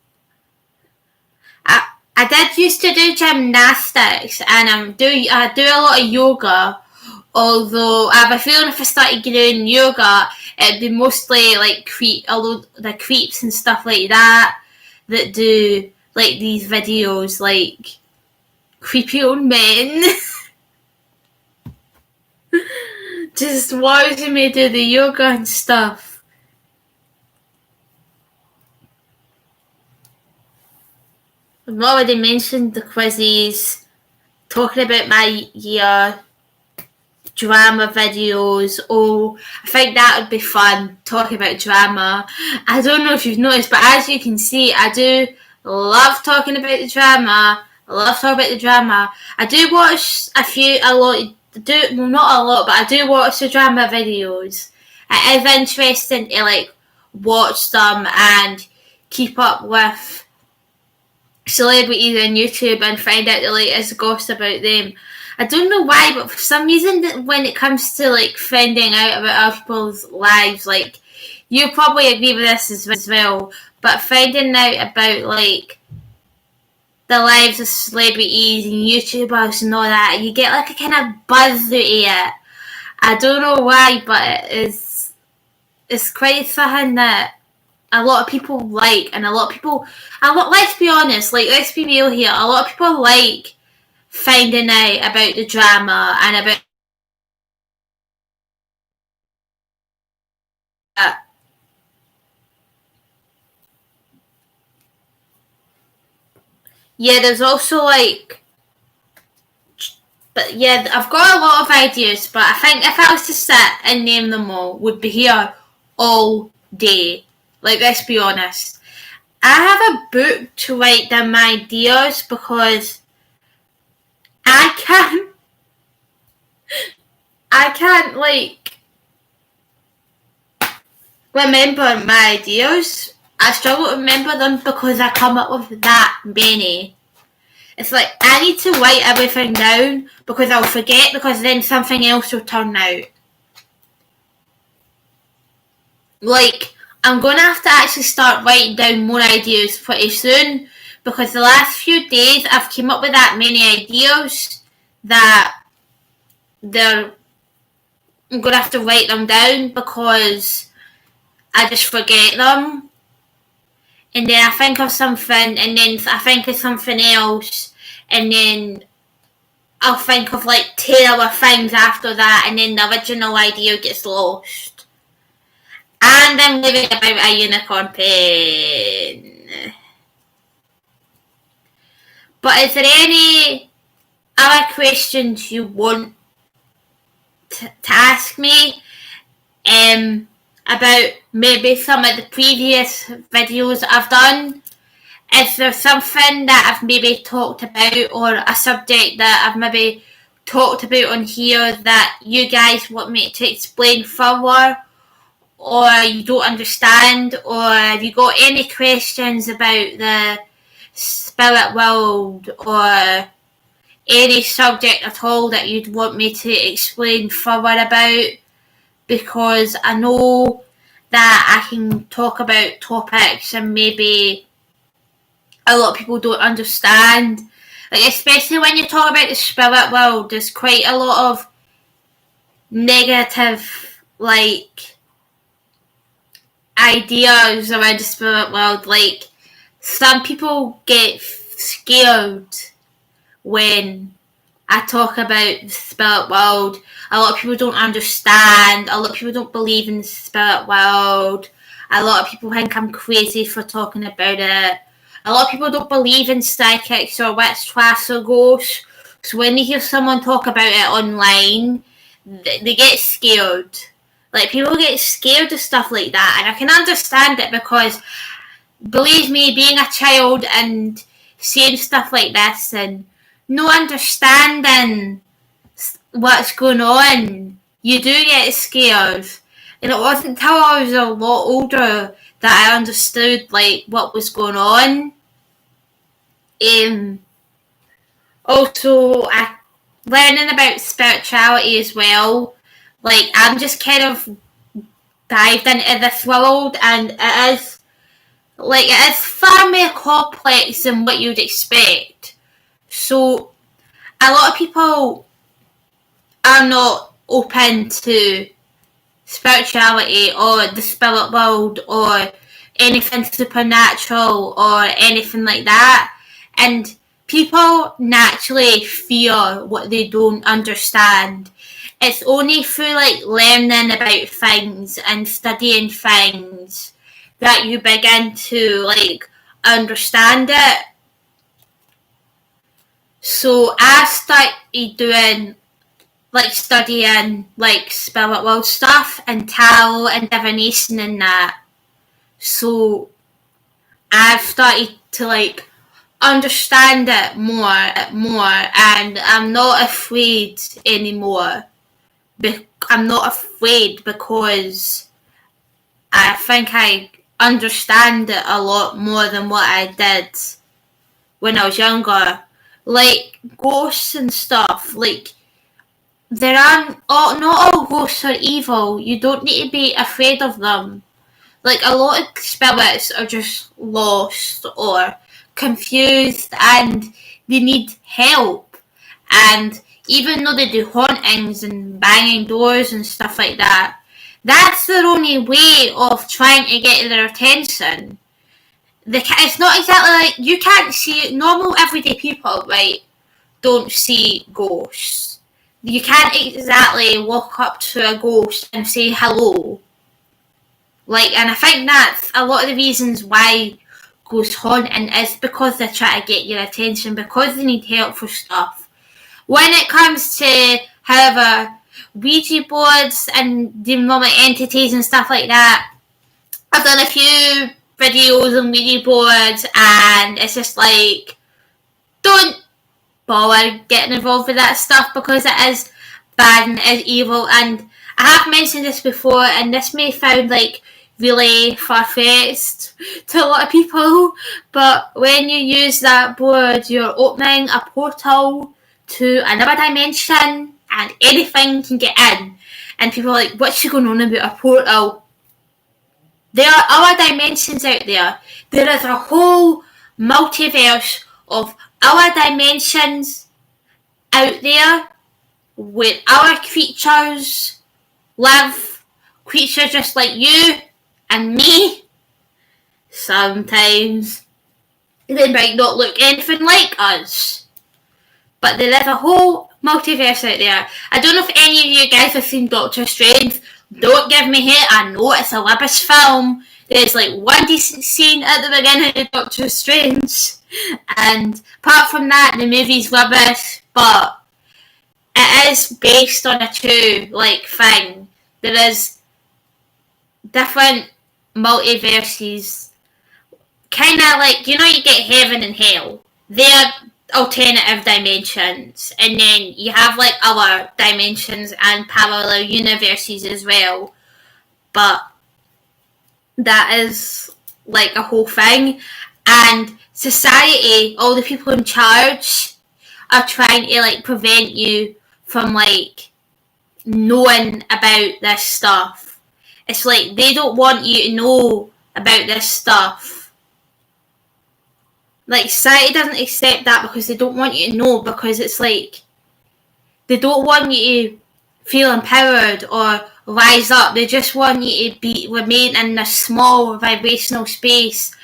I did used to do gymnastics and I do a lot of yoga. Although I have a feeling if I started doing yoga, it'd be mostly like the creeps and stuff like that do like these videos, like creepy old men, just watching me do the yoga and stuff. I've already mentioned the quizzes, talking about my year. Drama videos. Oh, I think that would be fun, talking about drama. I don't know if you've noticed, but as you can see, I do love talking about the drama. I do watch not a lot, but I do watch the drama videos. It is interesting to like watch them and keep up with celebrities on YouTube and find out the latest gossip about them. I don't know why, but for some reason, when it comes to like finding out about other people's lives, like you probably agree with this as well, but finding out about like the lives of celebrities and YouTubers and all that, you get like a kind of buzz out of it. I don't know why, but it's quite something that a lot of people like, and let's be honest, like let's be real here, a lot of people like finding out about the drama and about that. Yeah, there's also like, but yeah, I've got a lot of ideas, but I think if I was to sit and name them all, we'd be here all day. Like, let's be honest. I have a book to write down my ideas because I can't like remember my ideas. I struggle to remember them because I come up with that many. It's like, I need to write everything down because I'll forget, because then something else will turn out. Like, I'm going to have to actually start writing down more ideas pretty soon, because the last few days I've come up with that many ideas that I'm going to have to write them down because I just forget them. And then I think of something, and then I think of something else, and then I'll think of like 10 other things after that, and then the original idea gets lost. And I'm living about a unicorn pen. But is there any other questions you want to ask me about maybe some of the previous videos I've done? Is there something that I've maybe talked about, or a subject that I've maybe talked about on here that you guys want me to explain further, or you don't understand, or have you got any questions about the spirit world, or any subject at all that you'd want me to explain further about? Because I know that I can talk about topics and maybe a lot of people don't understand. Like, especially when you talk about the spirit world, there's quite a lot of negative, like, ideas around the spirit world. Like, some people get scared when I talk about the spirit world. A lot of people don't understand. A lot of people don't believe in the spirit world. A lot of people think I'm crazy for talking about it. A lot of people don't believe in psychics or witchcraft or ghosts. So when they hear someone talk about it online, they get scared. Like, people get scared of stuff like that. And I can understand it because, believe me, being a child and seeing stuff like this and no understanding what's going on, you do get scared. And it wasn't until I was a lot older that I understood, like, what was going on. Also, learning about spirituality as well. Like, I'm just kind of dived into this world, and it is far more complex than what you'd expect. So, a lot of people are not open to spirituality or the spirit world or anything supernatural or anything like that. And people naturally fear what they don't understand. It's only through, like, learning about things and studying things that you begin to, like, understand it. So I started doing, like, studying, like, spirit world stuff and tarot and divination and that. So I've started to, like, understand it more, and I'm not afraid anymore. I'm not afraid because I think I understand it a lot more than what I did when I was younger. Like, ghosts and stuff, like, not all ghosts are evil. You don't need to be afraid of them. Like, a lot of spirits are just lost or confused and they need help. And even though they do hauntings and banging doors and stuff like that, that's their only way of trying to get their attention. It's not exactly like, you can't see, normal everyday people, right, don't see ghosts. You can't exactly walk up to a ghost and say hello. Like, and I think that's a lot of the reasons why ghost haunting is because they're trying to get your attention, because they need help for stuff. When it comes to, however, Ouija boards and demonic entities and stuff like that, I've done a few videos on Ouija boards, and it's just like, don't bother getting involved with that stuff because it is bad and it is evil. And I have mentioned this before, and this may sound like really far-fetched to a lot of people, but when you use that board, you're opening a portal to another dimension and anything can get in. And people are like, what's she going on about a portal? There are other dimensions out there. There is a whole multiverse of other dimensions out there where our creatures live, creatures just like you and me. Sometimes they might not look anything like us, but there is a whole multiverse out there. I don't know if any of you guys have seen Doctor Strange. Don't give me hate, I know it's a rubbish film. There's like one decent scene at the beginning of Doctor Strange, and apart from that, the movie's rubbish, but it is based on a true thing. There is different multiverses, kind of like, you get heaven and hell. They're alternative dimensions, and then you have other dimensions and parallel universes as well, but that is a whole thing. And society, all the people in charge, are trying to prevent you from knowing about this stuff. It's they don't want you to know about this stuff. Society doesn't accept that because they don't want you to know, because it's they don't want you to feel empowered or rise up. They just want you to remain in this small vibrational space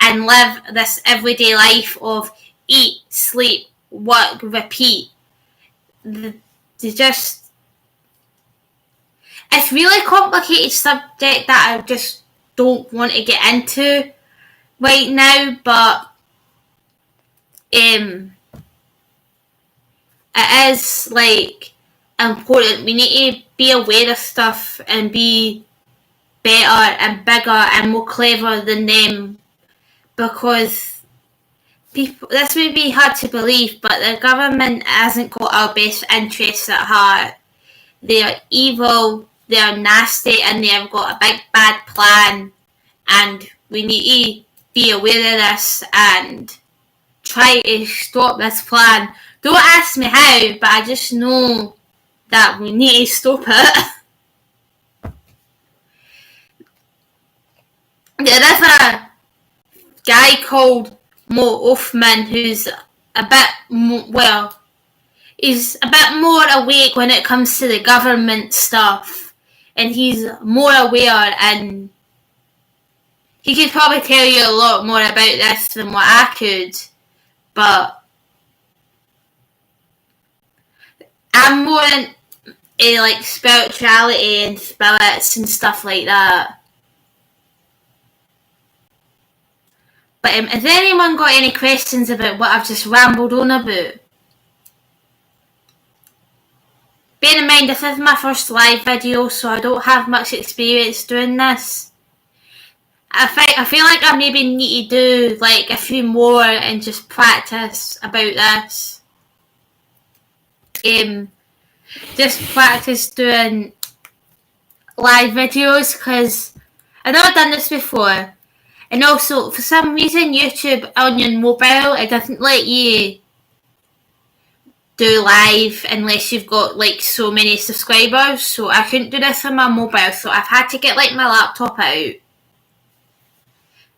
and live this everyday life of eat, sleep, work, repeat. It's really complicated subject that I just don't want to get into right now, but it is important. We need to be aware of stuff and be better and bigger and more clever than them, because people, this may be hard to believe, but the government hasn't got our best interests at heart. They are evil, they are nasty, and they have got a big bad plan, and we need to be aware of this and try to stop this plan. Don't ask me how, but I just know that we need to stop it. There is a guy called Mo Offman who's a bit he's a bit more awake when it comes to the government stuff, and he's more aware, and he could probably tell you a lot more about this than what I could, but I'm more into spirituality and spirits and stuff like that. But has anyone got any questions about what I've just rambled on about? Bear in mind, this is my first live video, so I don't have much experience doing this. I feel like I maybe need to do a few more and just practice about this. Just practice doing live videos, because I've never done this before. And also, for some reason, YouTube on your mobile, it doesn't let you do live unless you've got so many subscribers. So I couldn't do this on my mobile, so I've had to get my laptop out.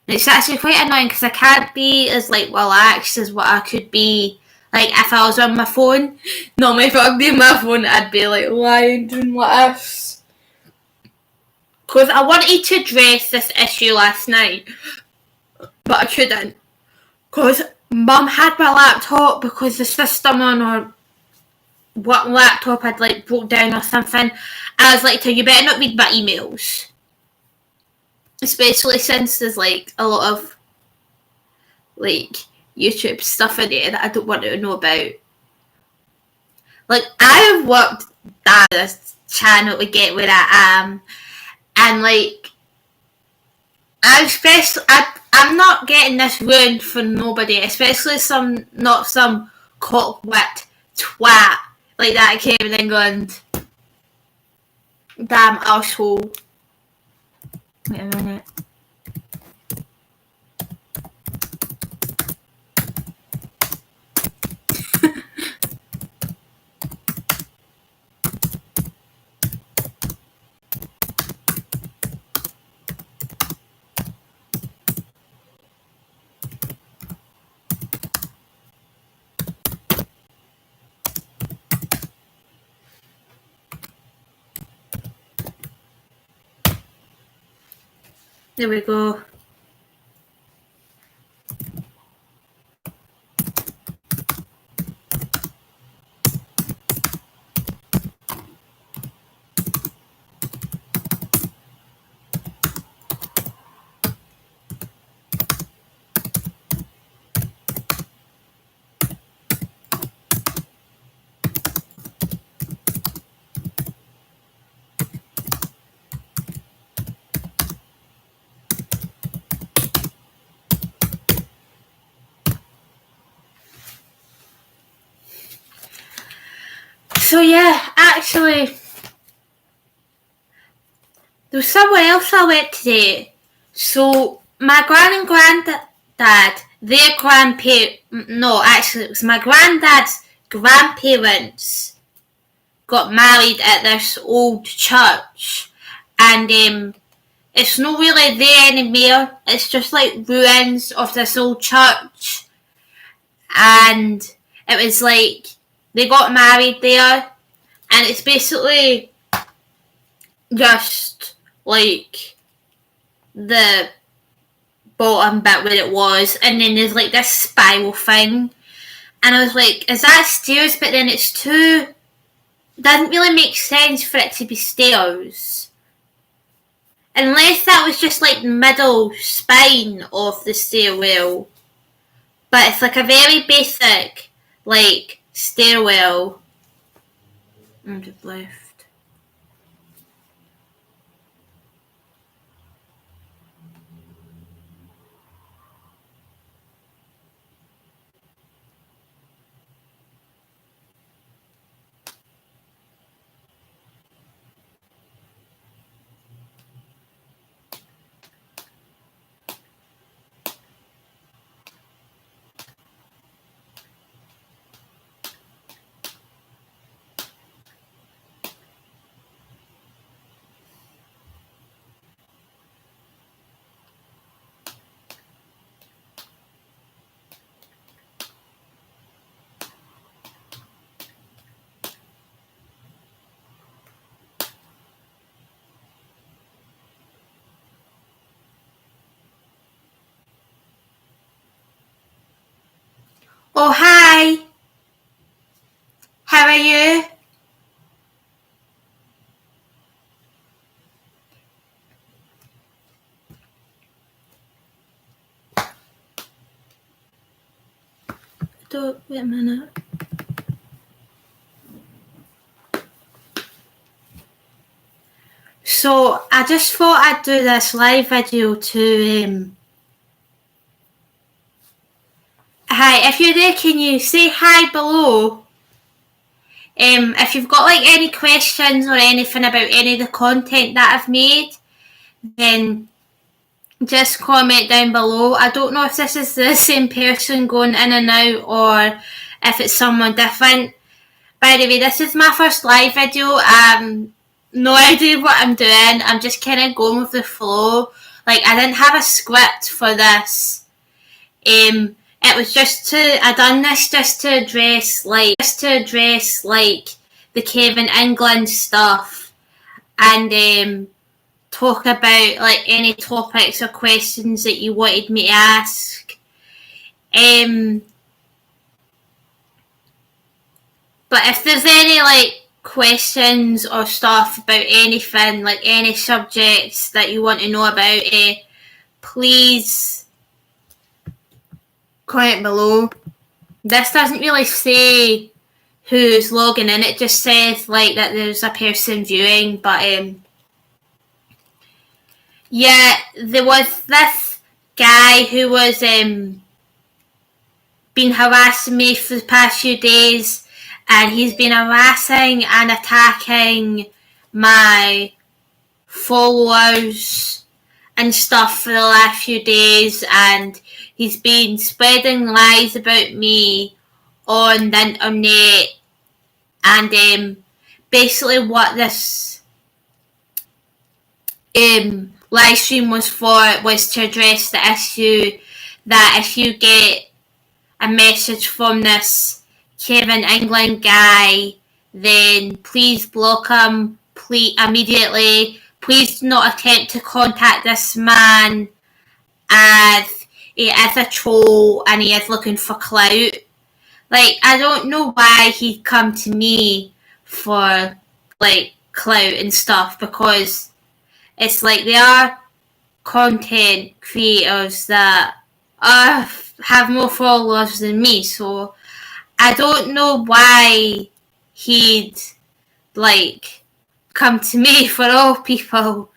And it's actually quite annoying because I can't be as relaxed as what I could be if I was on my phone. Normally if I'd be on my phone, I'd be lying doing this. Because I wanted to address this issue last night, but I couldn't. Because Mum had my laptop because the system on her laptop had broke down or something. I was to her, you better not read my emails. Especially since there's a lot of YouTube stuff in there that I don't want to know about. I have worked down this channel to get where I am, and I'm not getting this ruined for nobody, especially not some cockwit twat that came in England. Damn arsehole. Wait a minute. There we go. So yeah, actually, there was somewhere else I went today. So my gran and granddad, their grandparents, no, actually it was my granddad's grandparents got married at this old church, and it's not really there anymore. It's just like ruins of this old church, and it was like they got married there, and it's basically just like the bottom bit where it was, and then there's like this spiral thing, and I was like, is that stairs? But then it's too, doesn't really make sense for it to be stairs, unless that was just like the middle spine of the stairwell. But it's like a very basic like stairwell. I'm just left. Oh, hi. How are you? Wait a minute. So I just thought I'd do this live video to hi, if you're there, can you say hi below? If you've got like any questions or anything about any of the content that I've made, then just comment down below. I don't know if this is the same person going in and out or if it's someone different. By the way, this is my first live video. No idea what I'm doing. I'm just kind of going with the flow. Like, I didn't have a script for this. It was just I done this just to address like the Kevin England stuff, and talk about like any topics or questions that you wanted me to ask. But if there's any like questions or stuff about anything, like any subjects that you want to know about, please comment below. This doesn't really say who's logging in, it just says like that there's a person viewing, but yeah, there was this guy who was been harassing me for the past few days, and he's been harassing and attacking my followers, and stuff for the last few days, and he's been spreading lies about me on the internet, and basically what this live stream was for was to address the issue that if you get a message from this Kevin England guy, then please block him immediately. Please do not attempt to contact this man, as he is a troll and he is looking for clout. Like, I don't know why he'd come to me for, like, clout and stuff, because it's like there are content creators that have more followers than me, so I don't know why he'd, like, come to me for all people.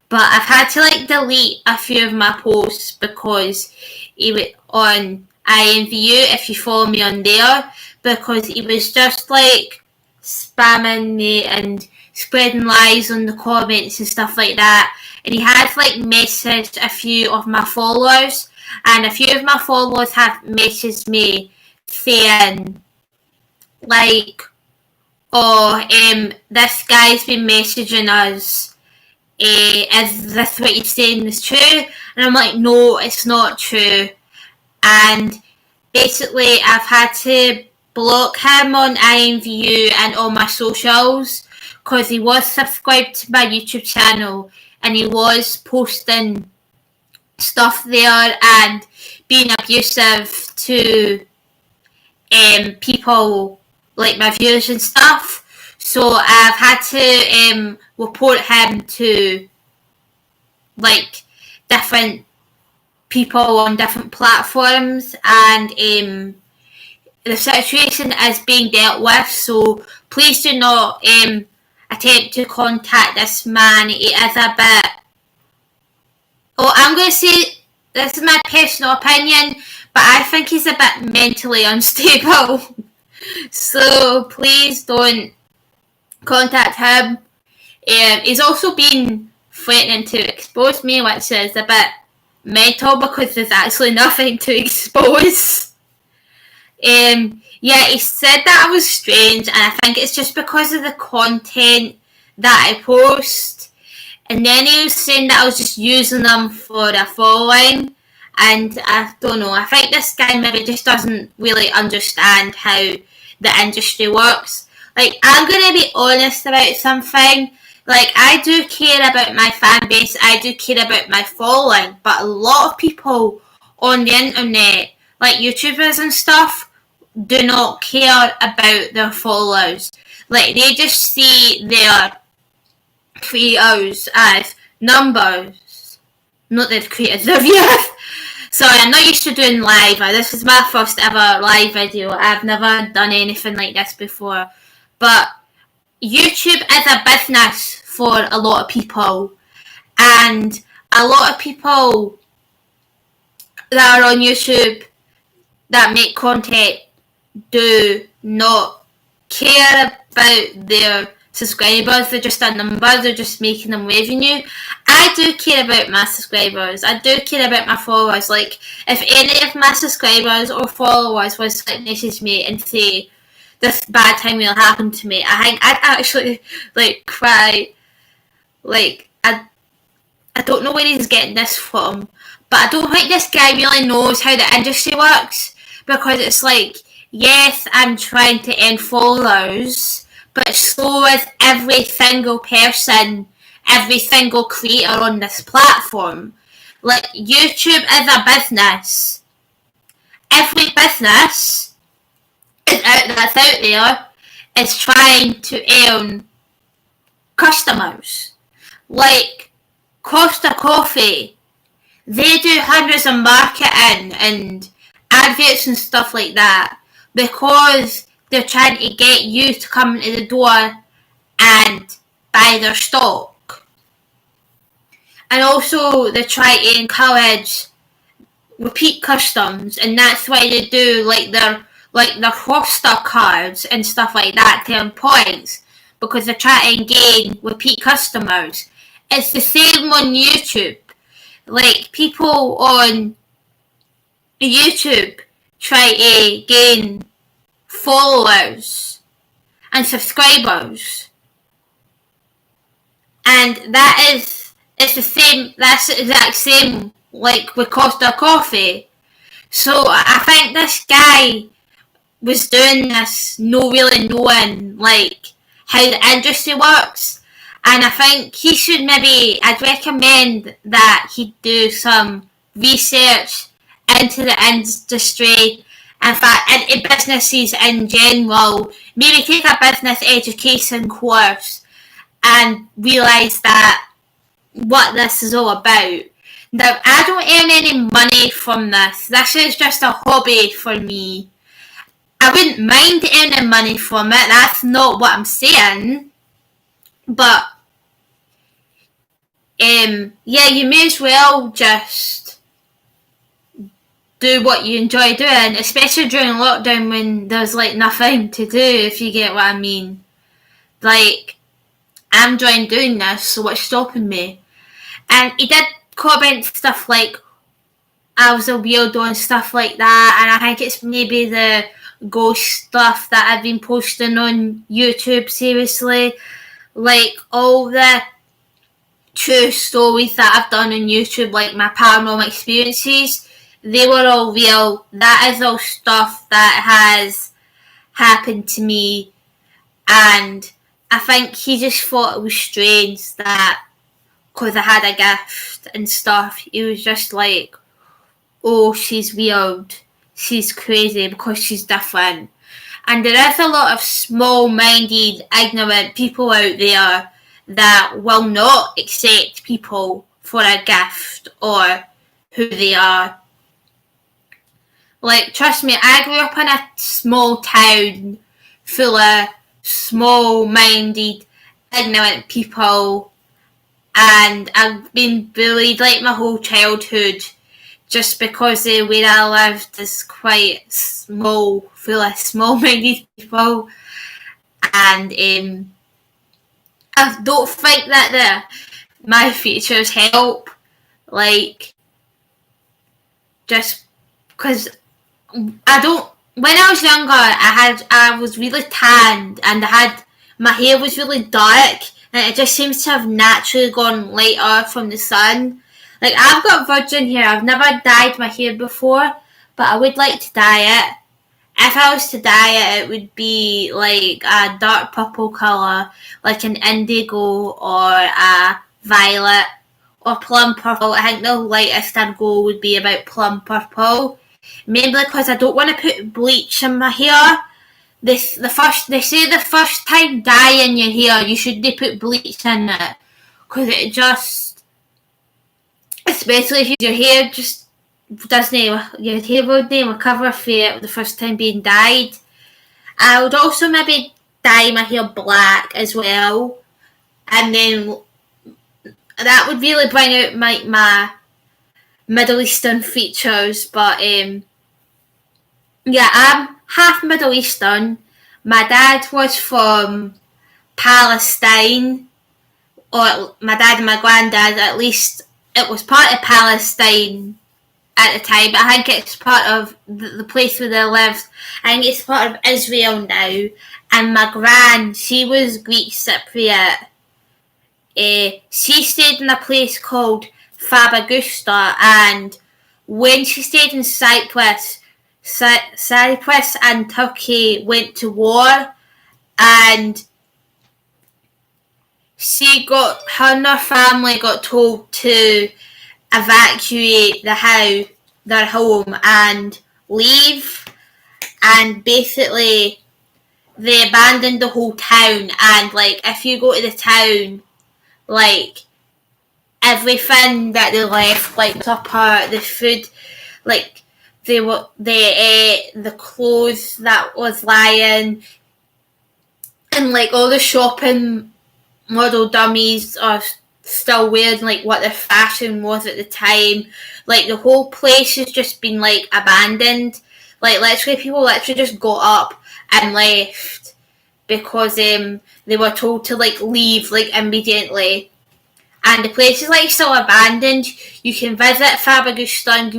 But I've had to, like, delete a few of my posts because he was on IMVU, if you follow me on there, because he was just, like, spamming me and spreading lies on the comments and stuff like that. And he had, like, messaged a few of my followers, and a few of my followers have messaged me saying, like, this guy's been messaging us, is this what you're saying is true? And I'm like, no, it's not true. And basically I've had to block him on IMVU and all my socials, because he was subscribed to my YouTube channel and he was posting stuff there and being abusive to people, like my viewers and stuff. So I've had to report him to, like, different people on different platforms, and the situation is being dealt with, so please do not attempt to contact this man. He is a bit... I'm going to say, this is my personal opinion, but I think he's a bit mentally unstable. So please don't contact him. He's also been threatening to expose me, which is a bit mental because there's actually nothing to expose. He said that I was strange, and I think it's just because of the content that I post. And then he was saying that I was just using them for a following, and I don't know, I think this guy maybe just doesn't really understand how the industry works. Like, I'm going to be honest about something. Like, I do care about my fan base, I do care about my following, but a lot of people on the internet, like YouTubers and stuff, do not care about their followers. Like, they just see their creators as numbers, not their creators, their viewers. Sorry, I'm not used to doing live. This is my first ever live video. I've never done anything like this before. But YouTube is a business for a lot of people, and a lot of people that are on YouTube that make content do not care about their subscribers. They're just a number, they're just making them revenue. I do care about my subscribers, I do care about my followers. Like, if any of my subscribers or followers was to, like, message me and say this bad thing will happen to me, I think I'd actually, like, cry. Like, I don't know where he's getting this from, but I don't think this guy really knows how the industry works, because it's like, yes, I'm trying to end followers, but so is every single person, every single creator on this platform. Like, YouTube is a business. Every business that's out there is trying to earn customers. Like Costa Coffee, they do hundreds of marketing and adverts and stuff like that because they're trying to get you to come into the door and buy their stock. And also they try to encourage repeat customs, and that's why they do like their roster cards and stuff like that to earn points, because they're trying to gain repeat customers. It's the same on YouTube. like people on YouTube try to gain followers and subscribers, and it's the same. That's the exact same like with Costa Coffee. So I think this guy was doing this no really knowing like how the industry works, and I think he should I'd recommend that he do some research into the industry, in fact into businesses in general, maybe take a business education course and realise that what this is all about. Now, I don't earn any money from this. This is just a hobby for me. I wouldn't mind earning money from it. That's not what I'm saying. But, yeah, you may as well just do what you enjoy doing, especially during lockdown when there's like nothing to do, if you get what I mean. Like, I'm enjoying doing this, so what's stopping me? And he did comment stuff like I was a weirdo and stuff like that, and I think it's maybe the ghost stuff that I've been posting on YouTube, seriously. Like all the true stories that I've done on YouTube, like my paranormal experiences, they were all real. That is all stuff that has happened to me, and I think he just thought it was strange that because I had a gift and stuff, he was just like, oh, she's weird, she's crazy because she's different. And there is a lot of small-minded, ignorant people out there that will not accept people for a gift or who they are. Like, trust me, I grew up in a small town full of small-minded, ignorant people, and I've been bullied like my whole childhood just because where I lived is quite small, full of small-minded people, and I don't think that my features help, like, just because I don't. When I was younger, I was really tanned, and my hair was really dark, and it just seems to have naturally gone lighter from the sun. Like, I've got virgin hair. I've never dyed my hair before, but I would like to dye it. If I was to dye it, it would be like a dark purple colour, like an indigo or a violet or plum purple. I think the lightest I'd go would be about plum purple. Mainly because I don't want to put bleach in my hair. They say the first time dyeing your hair, you shouldn't put bleach in it, because it just, especially if your hair just your hair wouldn't recover for it the first time being dyed. I would also maybe dye my hair black as well, and then that would really bring out my Middle Eastern features. But yeah, I'm half Middle Eastern. My dad was from Palestine, or my dad and my granddad, at least it was part of Palestine at the time. I think it's part of the place where they lived. I think it's part of Israel now. And my gran, she was Greek Cypriot. She stayed in a place called Famagusta, and when she stayed in Cyprus and Turkey went to war, and her and her family got told to evacuate their home and leave, and basically they abandoned the whole town. And like, if you go to the town, like, everything that they left, like the supper, the food, like the clothes that was lying, and like all the shopping model dummies are still wearing like what the fashion was at the time. Like, the whole place has just been like abandoned. Like, literally people just got up and left because they were told to like leave like immediately. and the place is like still abandoned. You can visit Famagusta in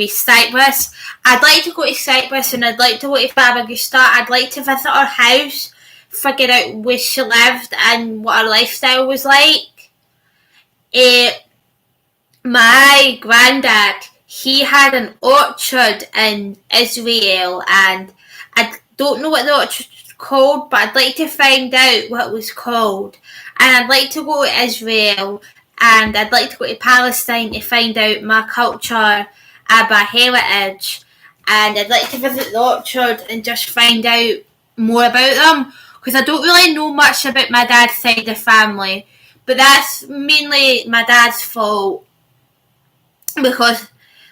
Cyprus. I'd like to go to Cyprus and I'd like to go to Famagusta. I'd like to visit her house, figure out where she lived and what her lifestyle was like. My granddad, he had an orchard in Israel, and I don't know what the orchard's called, but I'd like to find out what it was called. And I'd like to go to Israel, and I'd like to go to Palestine to find out my culture and my heritage. And I'd like to visit the orchard and just find out more about them, because I don't really know much about my dad's side of the family. But that's mainly my dad's fault, because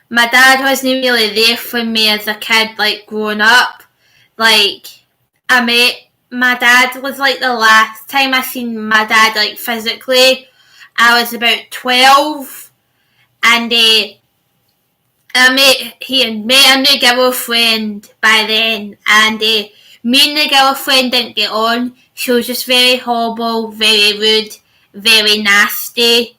my dad wasn't really there for me as a kid, like, growing up. Like, I met my dad was, like, the last time I seen my dad, like, physically. I was about 12, and he had met a new girlfriend by then, and me and the girlfriend didn't get on. She was just very horrible, very rude, very nasty,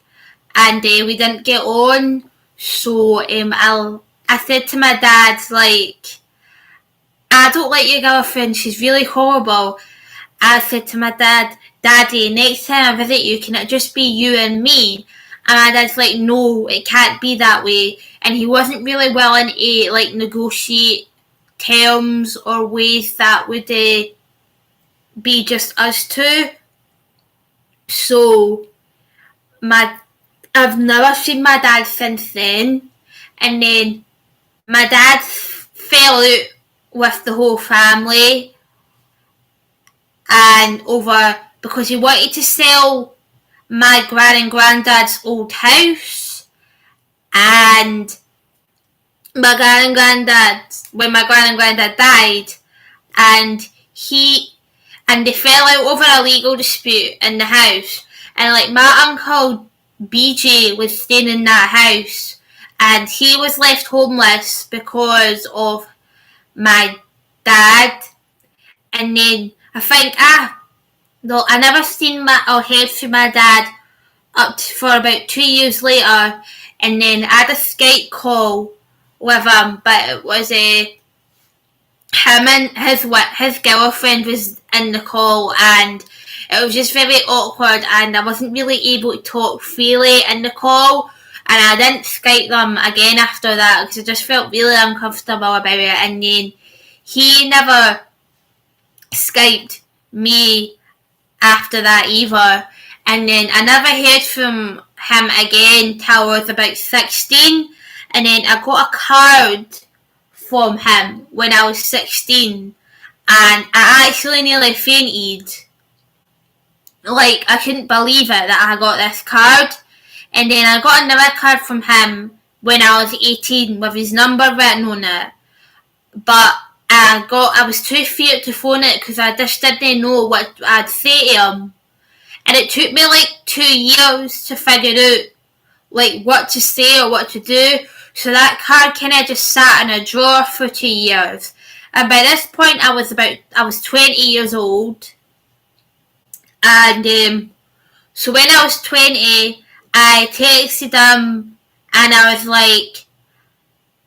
and we didn't get on. So I said to my dad, like, I don't like your girlfriend, she's really horrible. I said to my dad, Daddy, next time I visit you, can it just be you and me? And my dad's like, no, it can't be that way. And he wasn't really willing to, like, negotiate terms or ways that would be just us two. So I've never seen my dad since then. And then my dad fell out with the whole family, and because he wanted to sell my gran and granddad's old house, and when my gran and granddad died, and they fell out over a legal dispute in the house, and like my uncle BJ was staying in that house, and he was left homeless because of my dad. And then I think I never seen or heard from my dad for about 2 years later, and then I had a Skype call with him, but it was him and his girlfriend was in the call, and it was just very awkward, and I wasn't really able to talk freely in the call, and I didn't Skype them again after that because I just felt really uncomfortable about it. And then he never Skyped me after that either, and then I never heard from him again till I was about 16, and then I got a card from him when I was 16, and I actually nearly fainted. Like, I couldn't believe it that I got this card. And then I got another card from him when I was 18 with his number written on it, but I was too scared to phone it because I just didn't know what I'd say to him. And it took me like 2 years to figure out like what to say or what to do. So that card kind of just sat in a drawer for 2 years. And by this point I was 20 years old. And so when I was 20, I texted him and I was like,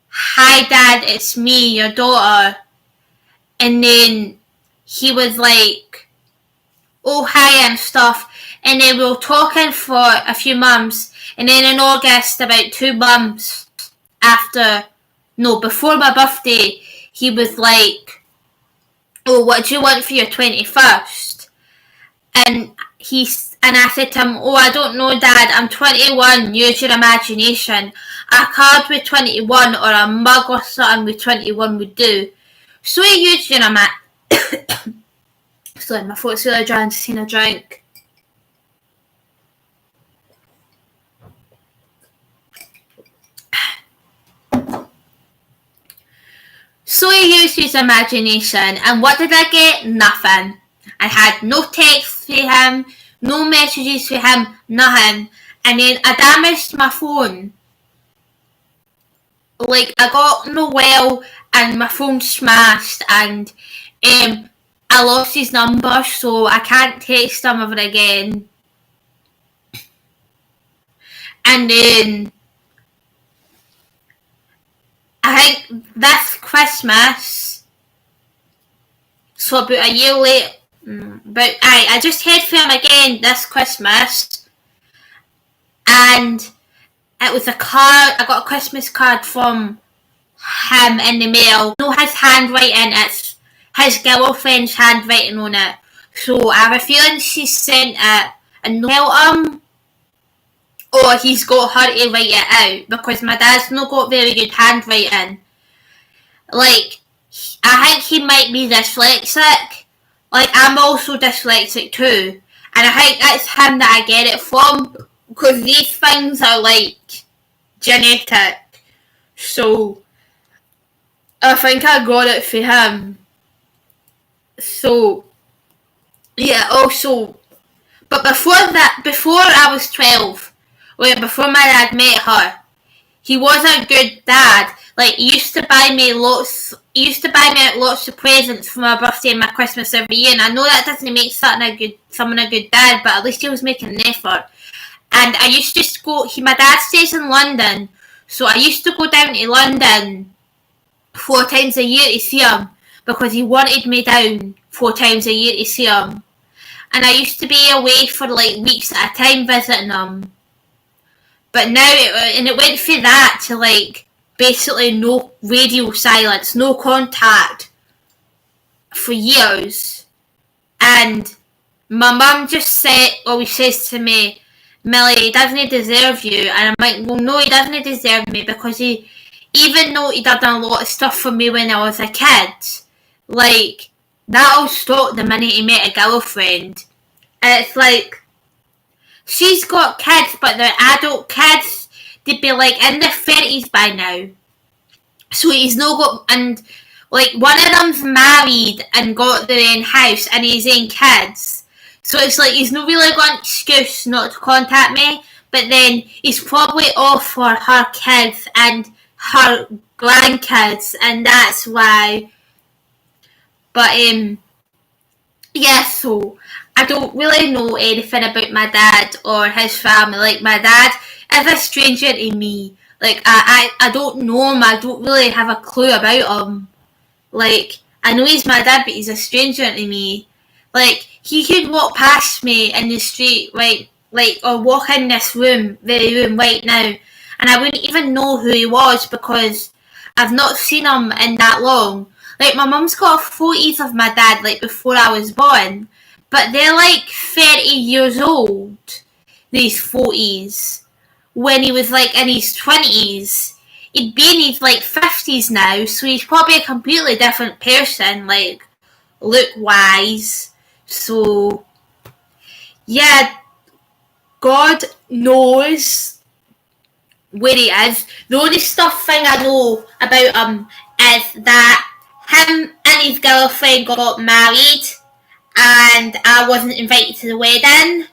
"Hi Dad, it's me, your daughter." And then he was like, "Oh, hi," and stuff. And then we were talking for a few months. And then in August, about 2 months before my birthday, he was like, "Oh, what do you want for your 21st? And I said to him, "Oh, I don't know, Dad, I'm 21, use your imagination. A card with 21 or a mug or something with 21 would do." So he used your Sorry, my throat's really dry and just seen a drink. So he used his imagination, and what did I get? Nothing. I had no texts for him, no messages for him, nothing. And then I damaged my phone. Like, I got no well and my phone smashed, and I lost his number, so I can't text him ever again. And then I think this Christmas, so about a year later, I just heard from him again this Christmas, and it was a card. I got a Christmas card from him in the mail. No, his handwriting, it's his girlfriend's handwriting on it. So I have a feeling she sent it and mailed him, or he's got her to write it out, because my dad's not got very good handwriting. Like, I think he might be dyslexic. Like, I'm also dyslexic too. And I think that's him that I get it from, because these things are like genetic. So I think I got it for him. So yeah, also, but before I was 12, before my dad met her, he was a good dad. Like, he used to buy me lots of presents for my birthday and my Christmas every year. And I know that doesn't make someone a good dad, but at least he was making an effort. And I used to go. My dad stays in London, so I used to go down to London 4 times a year to see him, because he wanted me down 4 times a year to see him. And I used to be away for like weeks at a time visiting him. But now it went from that to like basically no radio silence, no contact for years. And my mum just always says to me, Millie, he doesn't deserve you. And I'm like, well, no, he doesn't deserve me, because even though he done a lot of stuff for me when I was a kid, like, that all stopped the minute he met a girlfriend. And it's like, she's got kids, but they're adult kids. They'd be like in their 30s by now. So he's no got, and like one of them's married and got their own house and his own kids. So it's like he's not really got an excuse not to contact me. But then he's probably off for her kids and her grandkids, and that's why. But yeah, so I don't really know anything about my dad or his family. Like, my dad is a stranger to me. Like, I don't know him. I don't really have a clue about him. Like, I know he's my dad, but he's a stranger to me. Like, he could walk past me in the street, right, like, or walk in this very room right now, and I wouldn't even know who he was, because I've not seen him in that long. Like, my mum's got photos of my dad, like, before I was born, but they're like 30 years old, these photos, when he was like in his 20s. He'd be in his like 50s now, so he's probably a completely different person, like, look-wise. So, yeah, God knows where he is. The only thing I know about him is that him and his girlfriend got married, and I wasn't invited to the wedding.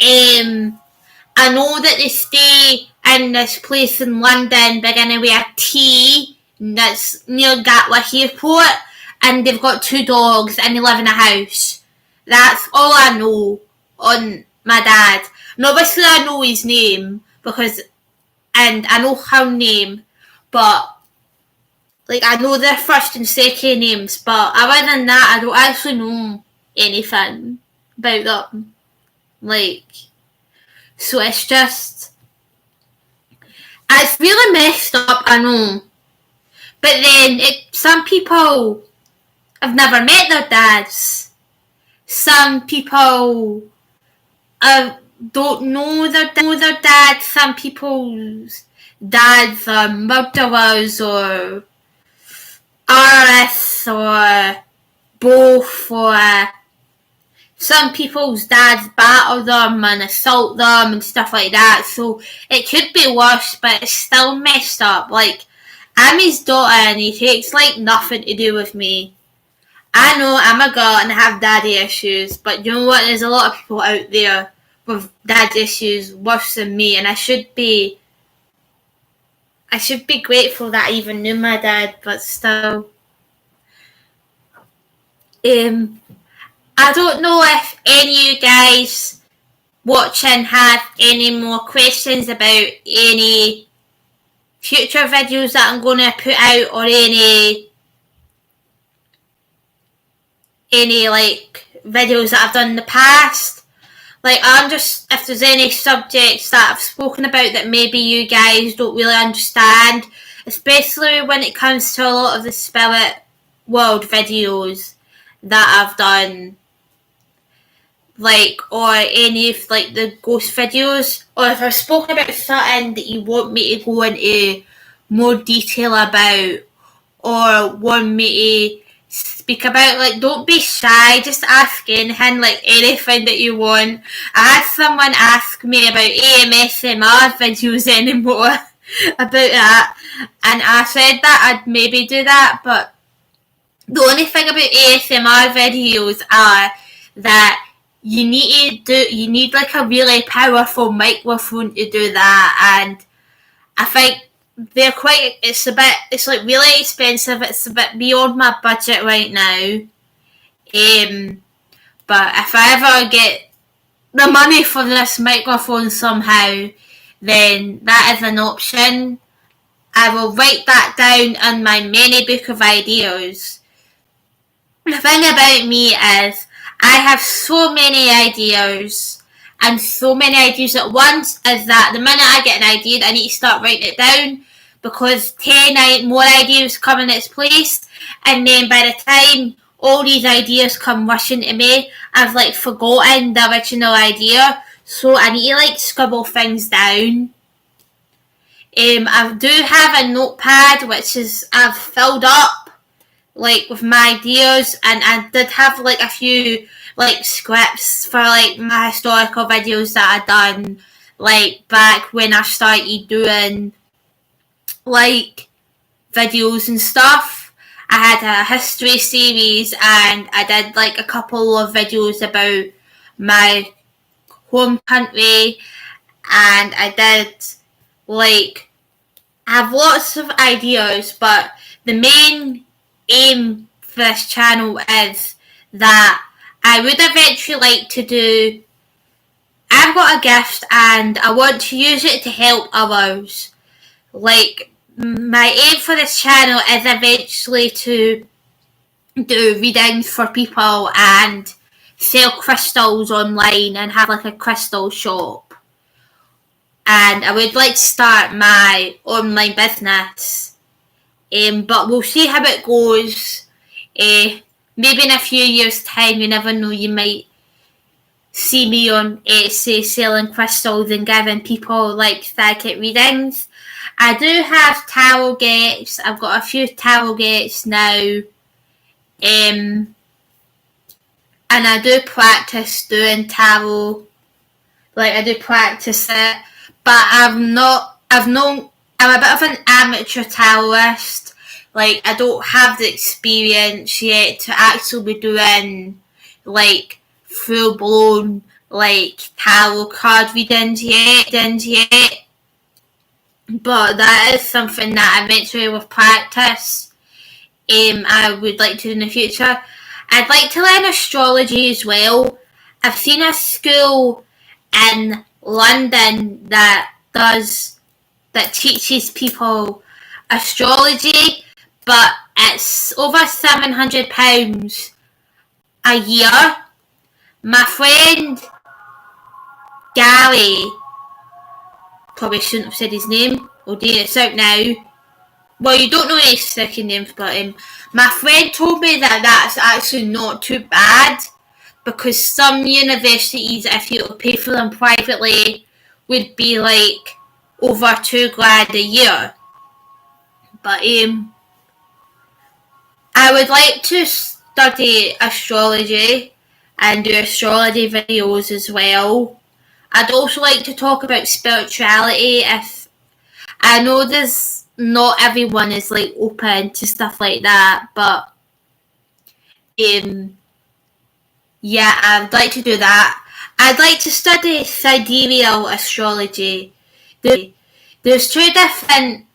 I know that they stay in this place in London beginning with a T, that's near Gatwick Airport, and they've got 2 dogs and they live in a house. That's all I know on my dad. And obviously I know his name, and I know her name, but like, I know their first and second names, but other than that, I don't actually know anything about them. Like, so it's really messed up, I know. But then, some people have never met their dads. Some people don't know their dads. Some people's dads are murderers or artists or both, or some people's dads batter them and assault them and stuff like that. So it could be worse, but it's still messed up. Like, I'm his daughter and he takes like nothing to do with me. I know I'm a girl and I have daddy issues, but you know what? There's a lot of people out there with dad issues worse than me, and I should be grateful that I even knew my dad, but still. I don't know if any of you guys watching have any more questions about any future videos that I'm going to put out, or any like videos that I've done in the past. Like, if there's any subjects that I've spoken about that maybe you guys don't really understand, especially when it comes to a lot of the spirit world videos that I've done, like, or any of like the ghost videos, or if I've spoken about something that you want me to go into more detail about, or want me to speak about, like, don't be shy, just ask anything, like anything that you want. I had someone ask me about AMSMR videos anymore about that, and I said that I'd maybe do that, but the only thing about ASMR videos are that you need like a really powerful microphone to do that, and I think it's like really expensive. It's a bit beyond my budget right now. But if I ever get the money for this microphone somehow, then that is an option. I will write that down in my mini book of ideas. The thing about me is I have so many ideas, and so many ideas at once, is that the minute I get an idea, I need to start writing it down, because 10 more ideas come in its place, and then by the time all these ideas come rushing to me, I've like forgotten the original idea, so I need to like scribble things down. I do have a notepad which is I've filled up like with my ideas, and I did have like a few like scripts for like my historical videos that I done like back when I started doing like videos and stuff. I had a history series, and I did like a couple of videos about my home country, and I did like I have lots of ideas, but the main aim for this channel is that I would eventually like to do. I've got a gift and I want to use it to help others. Like, my aim for this channel is eventually to do readings for people and sell crystals online and have like a crystal shop. And I would like to start my online business. But we'll see how it goes. Maybe in a few years' time, you never know, you might see me on Etsy selling crystals and giving people like psychic readings. I do have tarot gates. I've got a few tarot gates now. And I do practice doing tarot. Like, I do practice it. But I'm a bit of an amateur tarotist. Like, I don't have the experience yet to actually be doing like full blown like tarot card readings yet. But that is something that eventually with practice I would like to do in the future. I'd like to learn astrology as well. I've seen a school in London that teaches people astrology, but it's over £700 a year. My friend Gary, probably shouldn't have said his name, it's out now. Well, you don't know his second name, but my friend told me that that's actually not too bad, because some universities, if you pay for them privately, would be like over £2,000 a year. But I would like to study astrology and do astrology videos as well. I'd also like to talk about spirituality. If I know there's not everyone is like open to stuff like that, but yeah, I'd like to do that. I'd like to study sidereal astrology. There's two different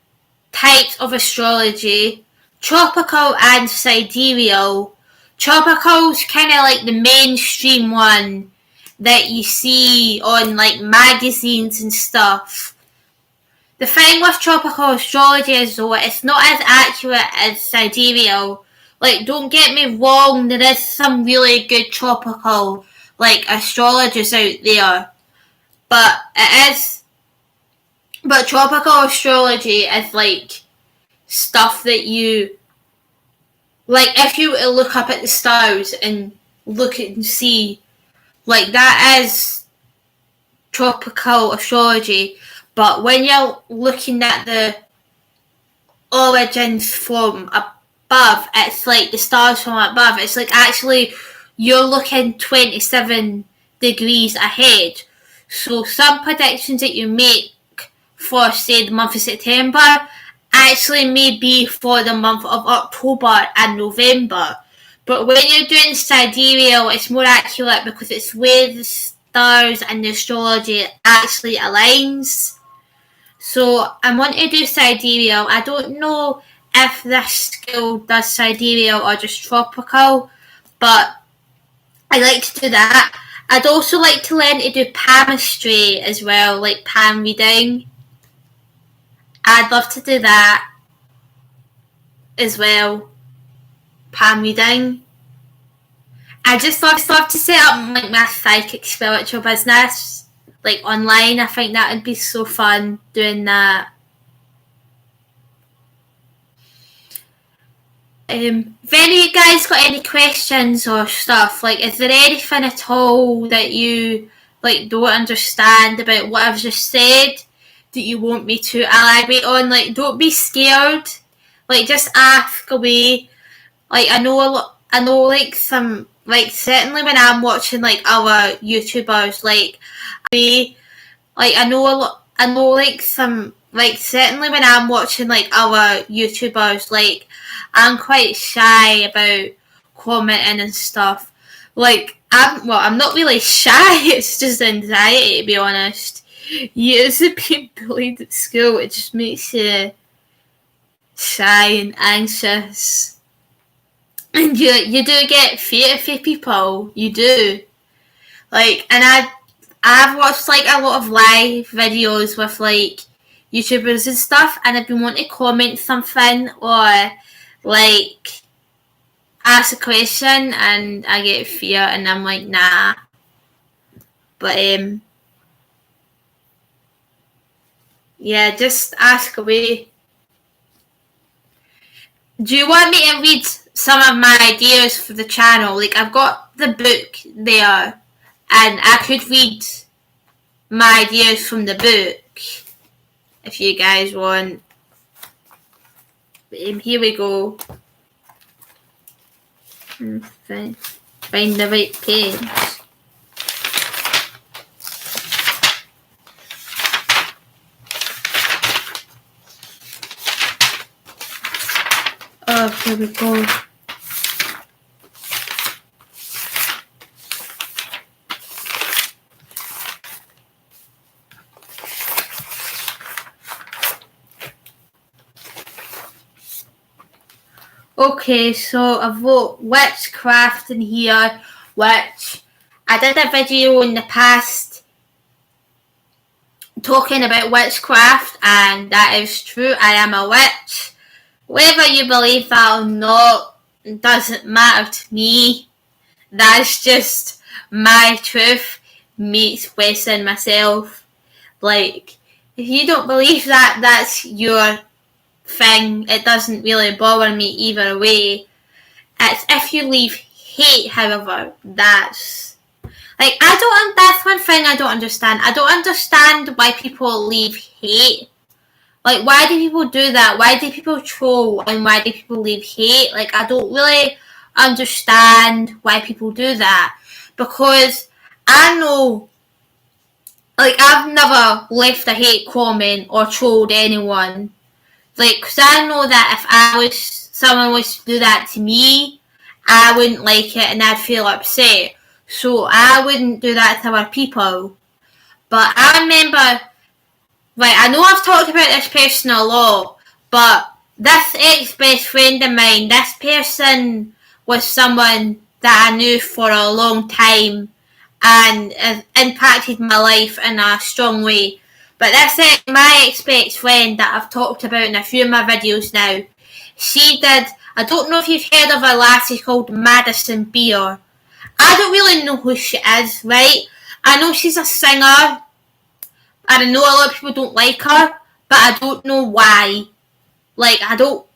types of astrology: tropical and sidereal. Tropical's kind of like the mainstream one, that you see on like magazines and stuff. The thing with tropical astrology is though it's not as accurate as sidereal. Like, don't get me wrong, there is some really good tropical like astrologers out there, but tropical astrology is like stuff that you like. If you look up at the stars and look at and see, like, that is tropical astrology. But when you're looking at the origins from above, it's like the stars from above. It's like actually you're looking 27 degrees ahead. So some predictions that you make for, say, the month of September actually may be for the month of October and November. But when you're doing sidereal, it's more accurate because it's where the stars and the astrology actually aligns. So I want to do sidereal. I don't know if this school does sidereal or just tropical, but I like to do that. I'd also like to learn to do palmistry as well, like palm reading. I'd love to do that as well. Palm reading. I just love to set up like my psychic spiritual business, like online. I think that would be so fun doing that. If any of you guys got any questions or stuff, like, is there anything at all that you like don't understand about what I've just said that you want me to elaborate on? Like, don't be scared. Like, just ask away. Like, I know like some, like, certainly when I'm watching like other YouTubers, like I know like some, like, certainly when I'm watching like other YouTubers, like, I'm quite shy about commenting and stuff. Like, I'm not really shy, it's just anxiety, to be honest. Years of being bullied at school, it just makes you shy and anxious. And you do get fear for people, you do. Like, and I've watched like a lot of live videos with like YouTubers and stuff, and I've been wanting to comment something or like ask a question, and I get fear, and I'm like, nah. But yeah, just ask away. Do you want me to read some of my ideas for the channel? Like, I've got the book there, and I could read my ideas from the book if you guys want. Here we go. Find the right page. Oh, here we go. Okay, so I've wrote witchcraft in here, which I did a video in the past talking about witchcraft, and that is true. I am a witch. Whether you believe that or not doesn't matter to me. That's just my truth, me expressing myself. Like, if you don't believe that, that's your thing. It doesn't really bother me either way. It's if you leave hate, however, that's like, that's one thing I don't understand. I don't understand why people leave hate. Like, why do people do that? Why do people troll, and why do people leave hate? Like, I don't really understand why people do that, because I know, like, I've never left a hate comment or trolled anyone. Like, because I know that if someone was to do that to me, I wouldn't like it and I'd feel upset. So I wouldn't do that to other people. But I remember, right, I know I've talked about this person a lot, but this ex-best friend of mine, this person was someone that I knew for a long time, and impacted my life in a strong way. But this my ex-best friend that I've talked about in a few of my videos now, she did, I don't know if you've heard of a lassie called Madison Beer. I don't really know who she is, right? I know she's a singer, and I know a lot of people don't like her, but I don't know why. Like, I don't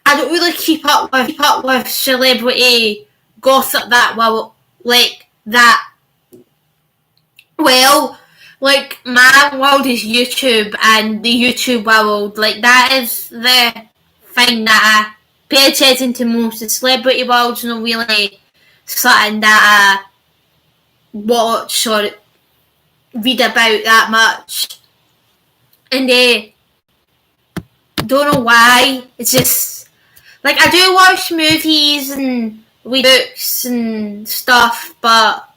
really keep up with celebrity gossip that well, like that well. Like, my world is YouTube, and the YouTube world, like, that is the thing that I pay attention to most. The celebrity world's not really something that I watch or read about that much. And don't know why. It's just, like, I do watch movies and read books and stuff, but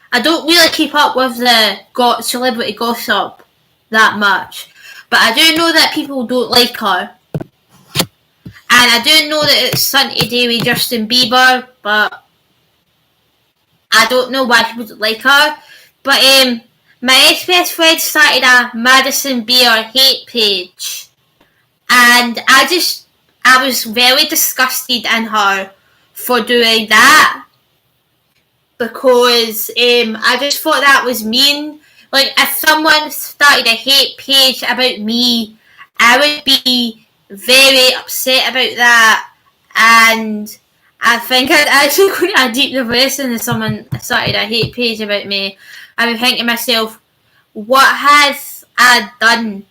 I don't really keep up with the celebrity gossip that much. But I do know that people don't like her. And I do know that it's something to do with Justin Bieber, but I don't know why people don't like her. But my ex-best friend started a Madison Beer hate page. And I was very disgusted in her for doing that. Because I just thought that was mean. Like, if someone started a hate page about me, I would be very upset about that. And I think I'd actually go to a deep depression if someone started a hate page about me. I would think to myself, what has I done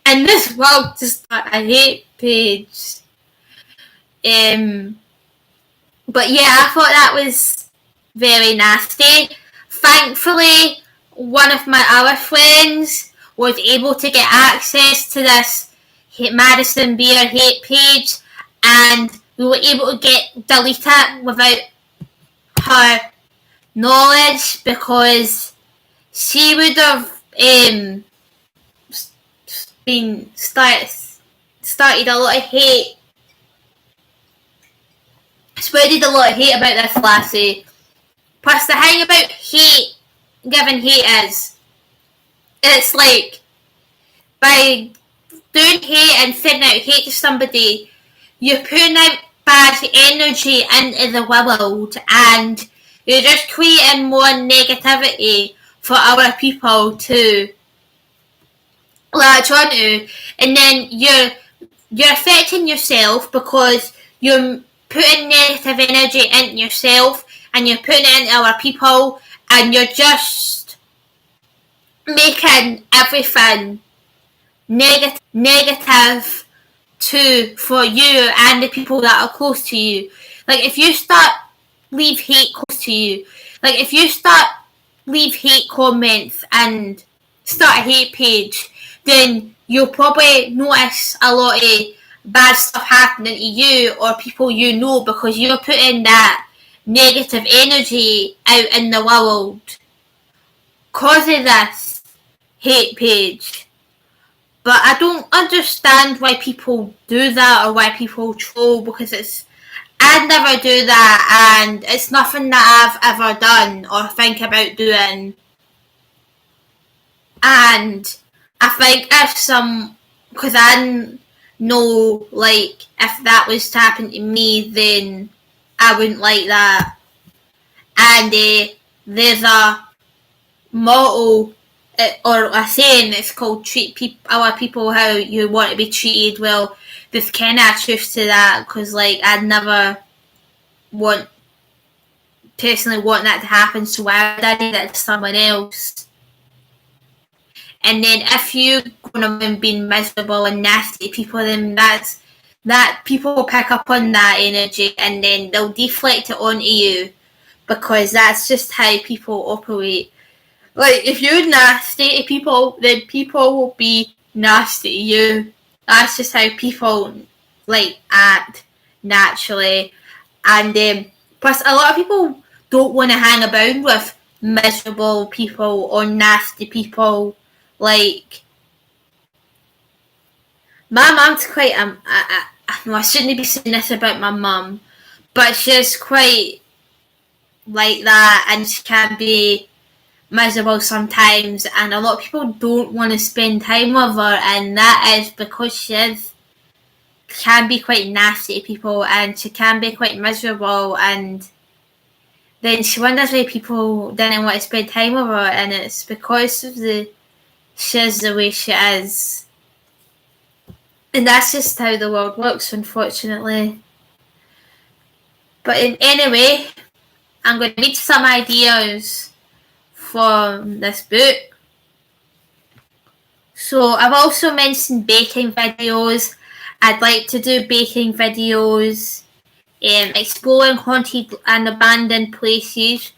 in this world to start a hate page? But yeah, I thought that was very nasty. Thankfully, one of my other friends was able to get access to this Madison Beer hate page, and we were able to delete it without her knowledge, because she would have been started a lot of hate. Spreaded a lot of hate about this lassie. Plus, the thing about giving hate is, it's like, by doing hate and sending out hate to somebody, you're putting out bad energy into the world, and you're just creating more negativity for other people to latch onto, and then you're affecting yourself, because you're putting negative energy into yourself, and you're putting it into other people, and you're just making everything negative for you and the people that are close to you. Like, if you leave hate close to you, like, if you leave hate comments and start a hate page, then you'll probably notice a lot of bad stuff happening to you or people you know, because you're putting that negative energy out in the world because of this hate page. But I don't understand why people do that, or why people troll, because I'd never do that, and it's nothing that I've ever done or think about doing. And I think because I know, like, if that was to happen to me, then I wouldn't like that. And there's a motto, or a saying, it's called treat other people how you want to be treated. Well, there's kind of truth to that, because, like, I'd never personally want that to happen, so why would I do that to someone else? And then if you're going around being miserable and nasty to people, then that people will pick up on that energy, and then they'll deflect it onto you, because that's just how people operate. Like, if you're nasty to people, then people will be nasty to you. That's just how people, like, act naturally. And plus, a lot of people don't want to hang about with miserable people or nasty people. Like, my mum's quite I shouldn't be saying this about my mum, but she's quite like that, and she can be miserable sometimes, and a lot of people don't want to spend time with her, and that is because can be quite nasty to people, and she can be quite miserable, and then she wonders why people didn't want to spend time with her, and it's because of she's the way she is. And that's just how the world works, unfortunately. But anyway, I'm going to read some ideas from this book. So I've also mentioned baking videos. I'd like to do baking videos, exploring haunted and abandoned places.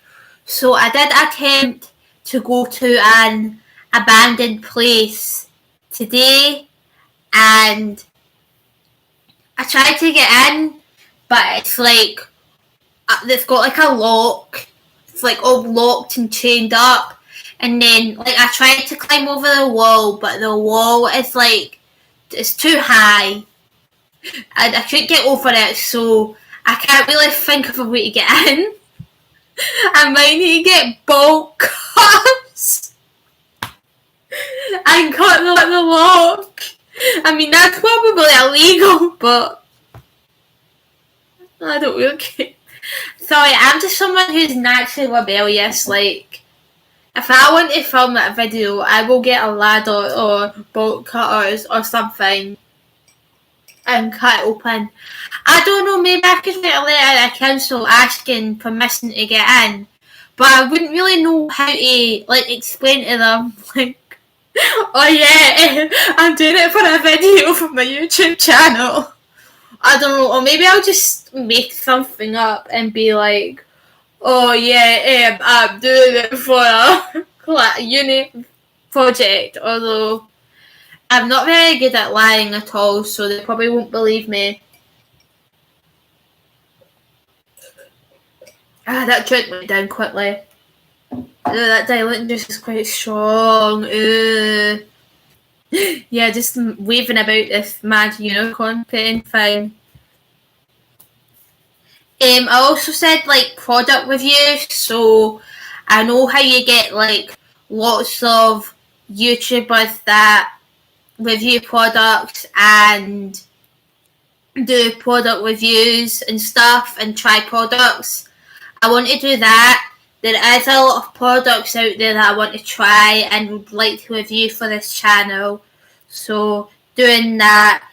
So I did attempt to go to an abandoned place today, and I tried to get in, but it's like they've got like a lock. It's like all locked and chained up. And then like I tried to climb over the wall, but the wall is like it's too high. And I couldn't get over it, so I can't really think of a way to get in. I might need to get bolt cutters and cut the lock. I mean, that's probably illegal, but I don't really care. Sorry, I'm just someone who's naturally rebellious. Like, if I want to film that video, I will get a ladder or bolt cutters or something and cut it open. I don't know, maybe I could write a letter to a council asking permission to get in, but I wouldn't really know how to like explain to them like, oh yeah, I'm doing it for a video for my YouTube channel. I don't know, or maybe I'll just make something up and be like, oh yeah, I'm doing it for a uni project, although I'm not very good at lying at all, so they probably won't believe me. That drink went down quickly. That diluting juice is quite strong. Yeah, just waving about this mad unicorn painting thing. I also said like product reviews, so I know how you get like lots of YouTubers that review products and do product reviews and stuff and try products. I want to do that. There is a lot of products out there that I want to try and would like to review for this channel. So doing that.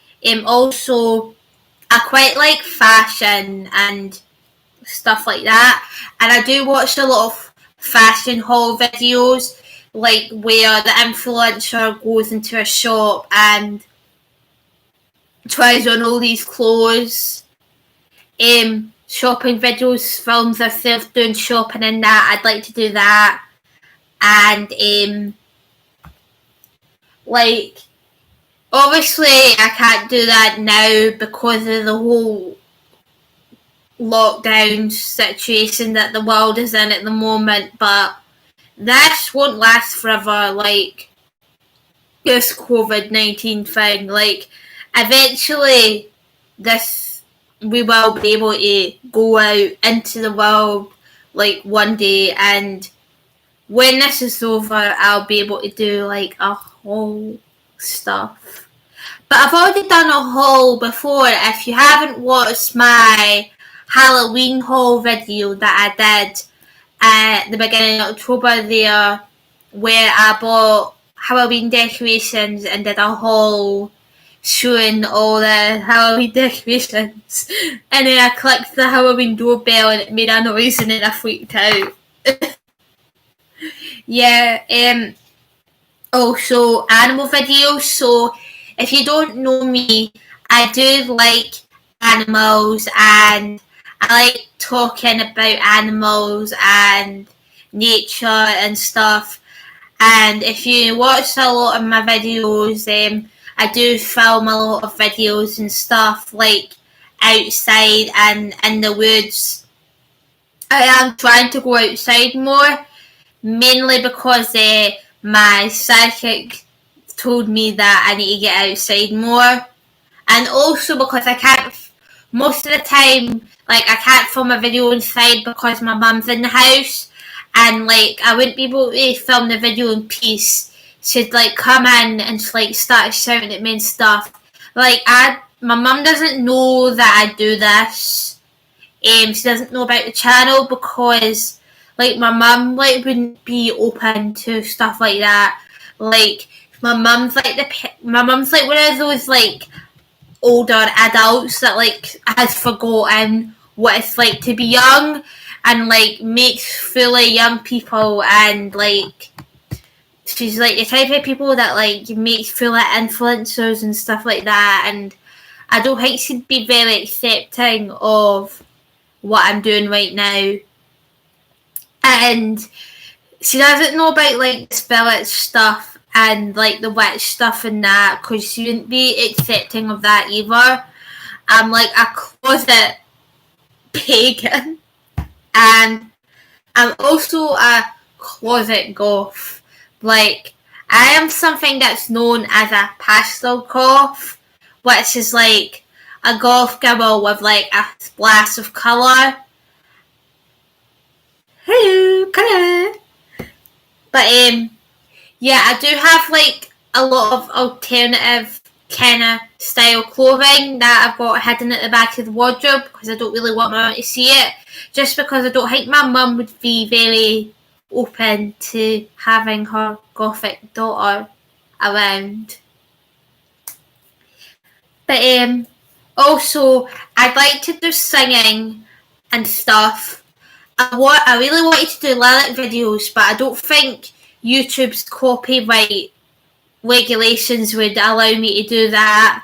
Also, I quite like fashion and stuff like that. And I do watch a lot of fashion haul videos, like where the influencer goes into a shop and tries on all these clothes. Shopping videos, films themselves doing shopping in that. I'd like to do that. And like obviously I can't do that now because of the whole lockdown situation that the world is in at the moment, but this won't last forever, like this COVID-19 thing. Like eventually we will be able to go out into the world like one day, and when this is over I'll be able to do like a whole stuff. But I've already done a haul before. If you haven't watched my Halloween haul video that I did at the beginning of October there, where I bought Halloween decorations and did a haul showing all the Halloween decorations, and then I clicked the Halloween doorbell and it made a noise and then I freaked out. Yeah, also animal videos. So if you don't know me, I do like animals and I like talking about animals and nature and stuff. And if you watch a lot of my videos, I do film a lot of videos and stuff like outside and in the woods. I am trying to go outside more, mainly because my psychic told me that I need to get outside more, and also because I can't most of the time, like I can't film a video inside because my mum's in the house, and like I wouldn't be able to film the video in peace. She'd like come in and like start shouting at me and stuff. Like my mum doesn't know that I do this. She doesn't know about the channel because like my mum like wouldn't be open to stuff like that. Like my mum's like one of those like older adults that like has forgotten what it's like to be young and like makes fully young people, and like she's like the type of people that like makes fully influencers and stuff like that, and I don't think she'd be very accepting of what I'm doing right now. And she doesn't know about like the spirit stuff and like the witch stuff and that, because she wouldn't be accepting of that either. I'm like a closet pagan, and I'm also a closet goth. Like I am something that's known as a pastel goth, which is like a goth girl with like a splash of colour. Hello, colour. But yeah, I do have like a lot of alternative kind of style clothing that I've got hidden at the back of the wardrobe because I don't really want my mum to see it, just because I don't think my mum would be very open to having her gothic daughter around. But also I'd like to do singing and stuff. I really wanted to do lyric videos, but I don't think YouTube's copyright regulations would allow me to do that.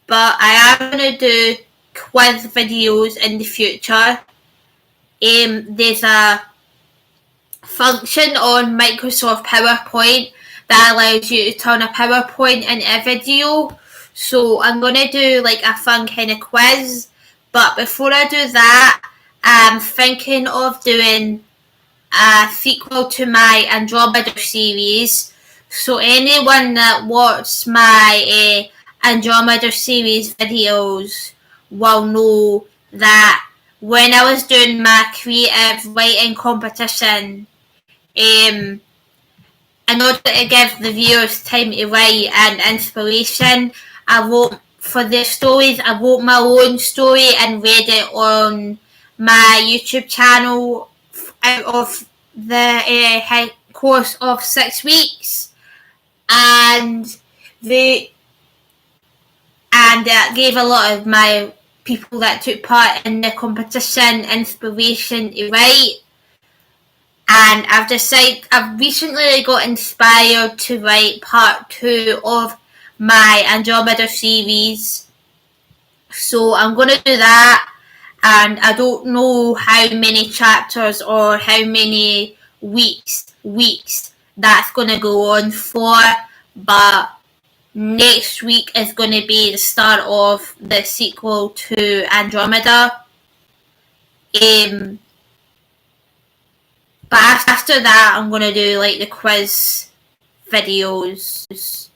But I am going to do quiz videos in the future. There's a function on Microsoft PowerPoint that allows you to turn a PowerPoint into a video. So I'm going to do like a fun kind of quiz. But before I do that, I'm thinking of doing a sequel to my Andromeda series. So anyone that watched my Andromeda series videos will know that when I was doing my creative writing competition, in order to give the viewers time to write and inspiration, I wrote for the stories. I wrote my own story and read it on my YouTube channel out of the course of 6 weeks, and that gave a lot of my people that took part in the competition inspiration to write. And I've recently got inspired to write part 2 of my Andromeda series. So I'm going to do that, and I don't know how many chapters or how many weeks that's going to go on for, but next week is going to be the start of the sequel to Andromeda. But after that, I'm going to do like the quiz videos.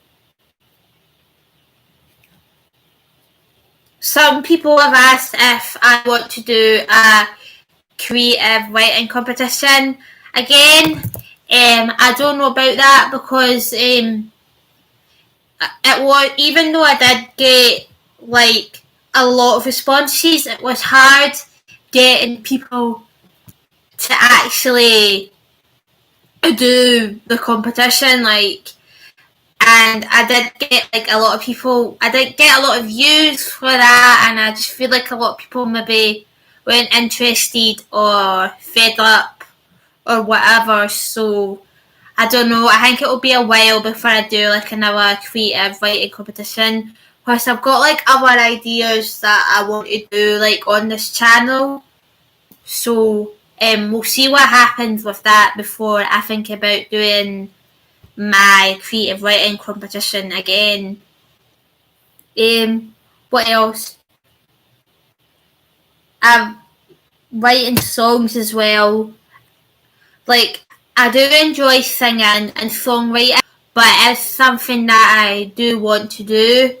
Some people have asked if I want to do a creative writing competition again. I don't know about that because it was, even though I did get like a lot of responses, it was hard getting people to actually do the competition, like, and I did get like a lot of people, I did get a lot of views for that, and I just feel like a lot of people maybe weren't interested or fed up or whatever, so I don't know, I think it'll be a while before I do like another creative writing competition, plus I've got like other ideas that I want to do like on this channel, so we'll see what happens with that before I think about doing my creative writing competition again. What else? I'm writing songs as well. Like, I do enjoy singing and songwriting, but it's something that I do want to do.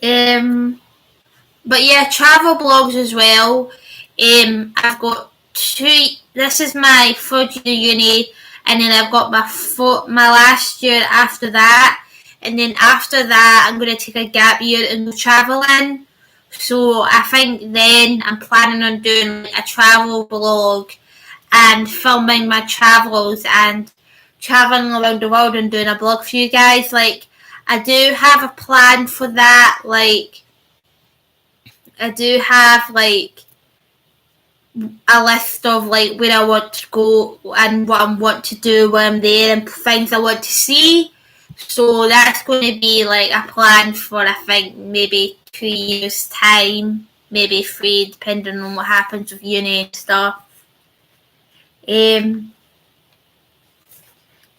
But yeah, travel blogs as well. I've got this is my third year uni, and then I've got my last year after that, and then after that I'm going to take a gap year and go travelling. So I think then I'm planning on doing like a travel vlog and filming my travels and traveling around the world and doing a blog for you guys. Like, I do have a plan for that. Like, I do have like a list of like where I want to go and what I want to do when I'm there and things I want to see. So that's going to be like a plan for, I think, maybe 2 years time, maybe 3, depending on what happens with uni and stuff.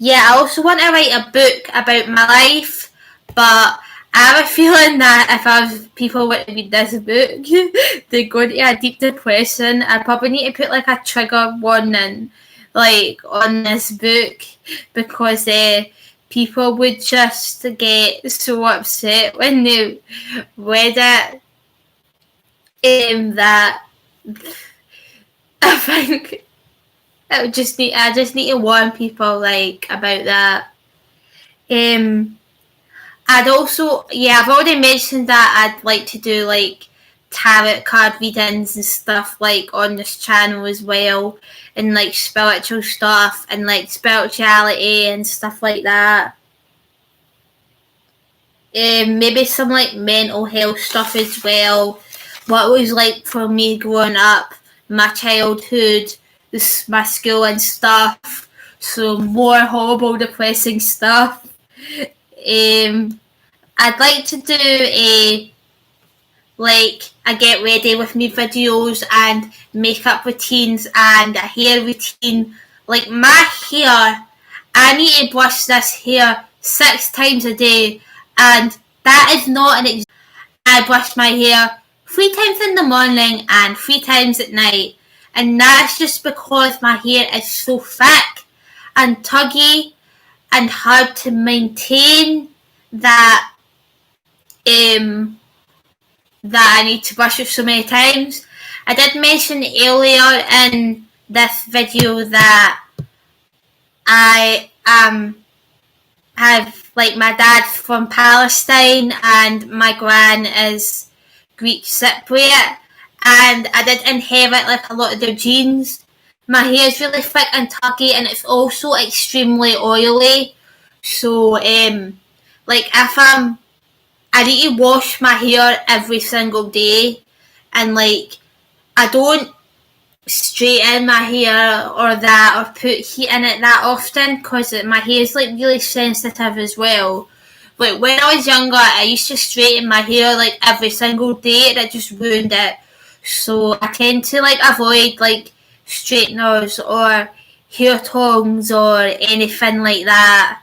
Yeah, I also want to write a book about my life, but I have a feeling that if people were to read this book, they go into a deep depression. I probably need to put like a trigger warning like on this book, because people would just get so upset when they read it. That I think I just need to warn people like about that. I'd also, I've already mentioned that I'd like to do like tarot card readings and stuff like on this channel as well, and like spiritual stuff and like spirituality and stuff like that. Maybe some like mental health stuff as well. What it was like for me growing up, my childhood, my school and stuff. So more horrible, depressing stuff. I'd like to do a get ready with me videos and makeup routines and a hair routine. Like my hair, I need to brush this hair 6 times a day, and that is not an I brush my hair 3 times in the morning and 3 times at night, and that's just because my hair is so thick and tuggy and hard to maintain that I need to brush it so many times. I did mention earlier in this video that I have like my dad's from Palestine and my gran is Greek Cypriot, and I did inherit like a lot of their genes. My hair is really thick and tuggy, and it's also extremely oily. So like if I need to wash my hair every single day, and like I don't straighten my hair or put heat in it that often, because my hair is like really sensitive as well. Like when I was younger, I used to straighten my hair like every single day, and it just ruined it. So I tend to like avoid like straighteners or hair tongs or anything like that.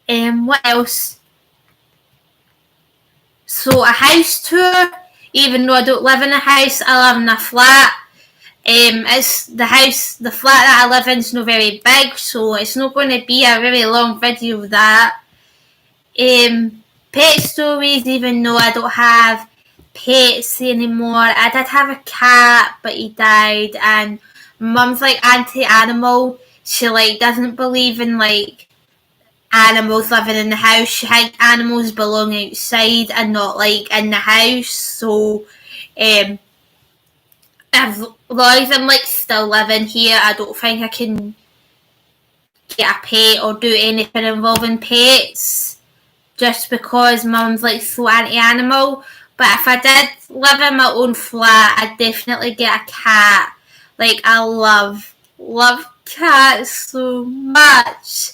What else? So a house tour. Even though I don't live in a house, I live in a flat. It's the flat that I live in is not very big, so it's not going to be a really long video of that. Pet stories, even though I don't have pets anymore. I did have a cat, but he died, and mum's like anti-animal. She like doesn't believe in like animals living in the house. She thinks animals belong outside and not like in the house. So as long as I'm like still living here, I don't think I can get a pet or do anything involving pets, just because mum's like so anti-animal. But if I did live in my own flat, I'd definitely get a cat. Like I love cats so much.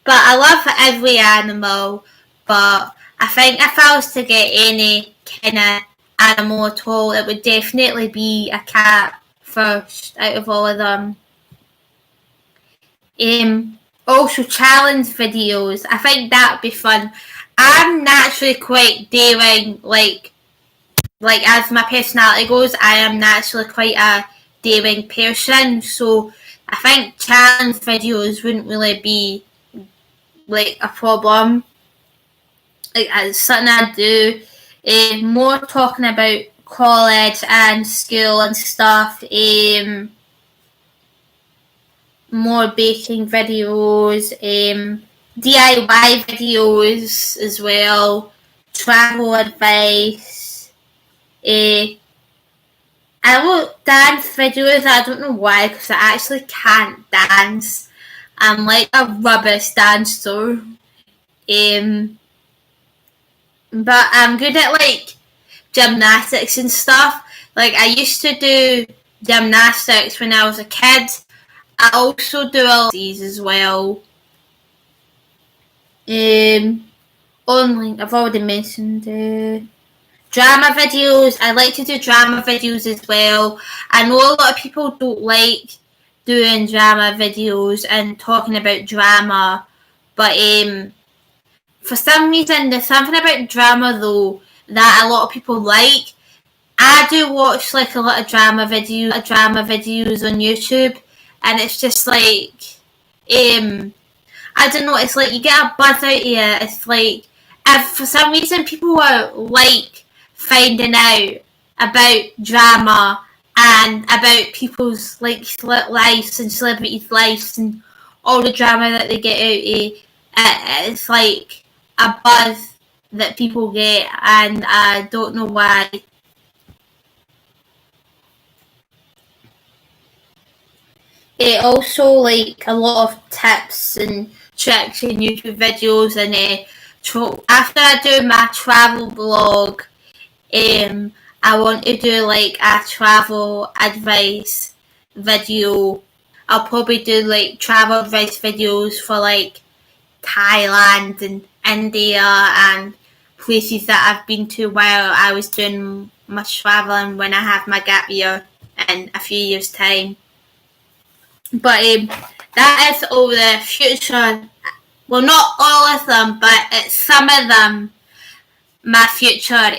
But I love every animal, but I think if I was to get any kind of animal at all, it would definitely be a cat first out of all of them. Also challenge videos. I think that would be fun. I'm naturally quite daring, like as my personality goes, I am naturally quite a daring person, so I think challenge videos wouldn't really be like a problem. Like it's something I do. More talking about college and school and stuff. More baking videos, DIY videos as well, travel advice. I wrote dance videos. I don't know why, because I actually can't dance. I'm like a rubbish dancer. But I'm good at like gymnastics and stuff. Like I used to do gymnastics when I was a kid. I also do a lot of these as well. Online, I've already mentioned drama videos. I like to do drama videos as well. I know a lot of people don't like doing drama videos and talking about drama, but for some reason there's something about drama though that a lot of people like. I do watch like a lot of drama videos on YouTube, and it's just like I don't know, it's like you get a buzz out of it. It's like if for some reason people are like finding out about drama and about people's like lives and celebrities' lives and all the drama that they get out of, it's like a buzz that people get, and I don't know why. It also like a lot of tips and tricks in YouTube videos, and after I do my travel blog, I want to do like a travel advice video. I'll probably do like travel advice videos for like Thailand and India and places that I've been to while I was doing my traveling when I have my gap year in a few years' time. But that is all the future. Well, not all of them, but some of them. My future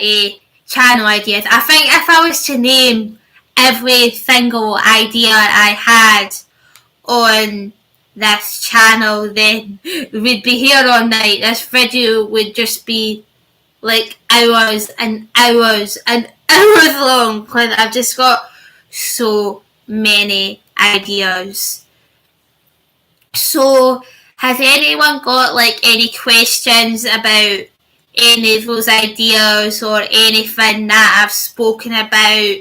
channel ideas. I think if I was to name every single idea I had on this channel, then we'd be here all night. This video would just be like hours and hours and hours long, because I've just got so many ideas. So, has anyone got like any questions about any of those ideas or anything that I've spoken about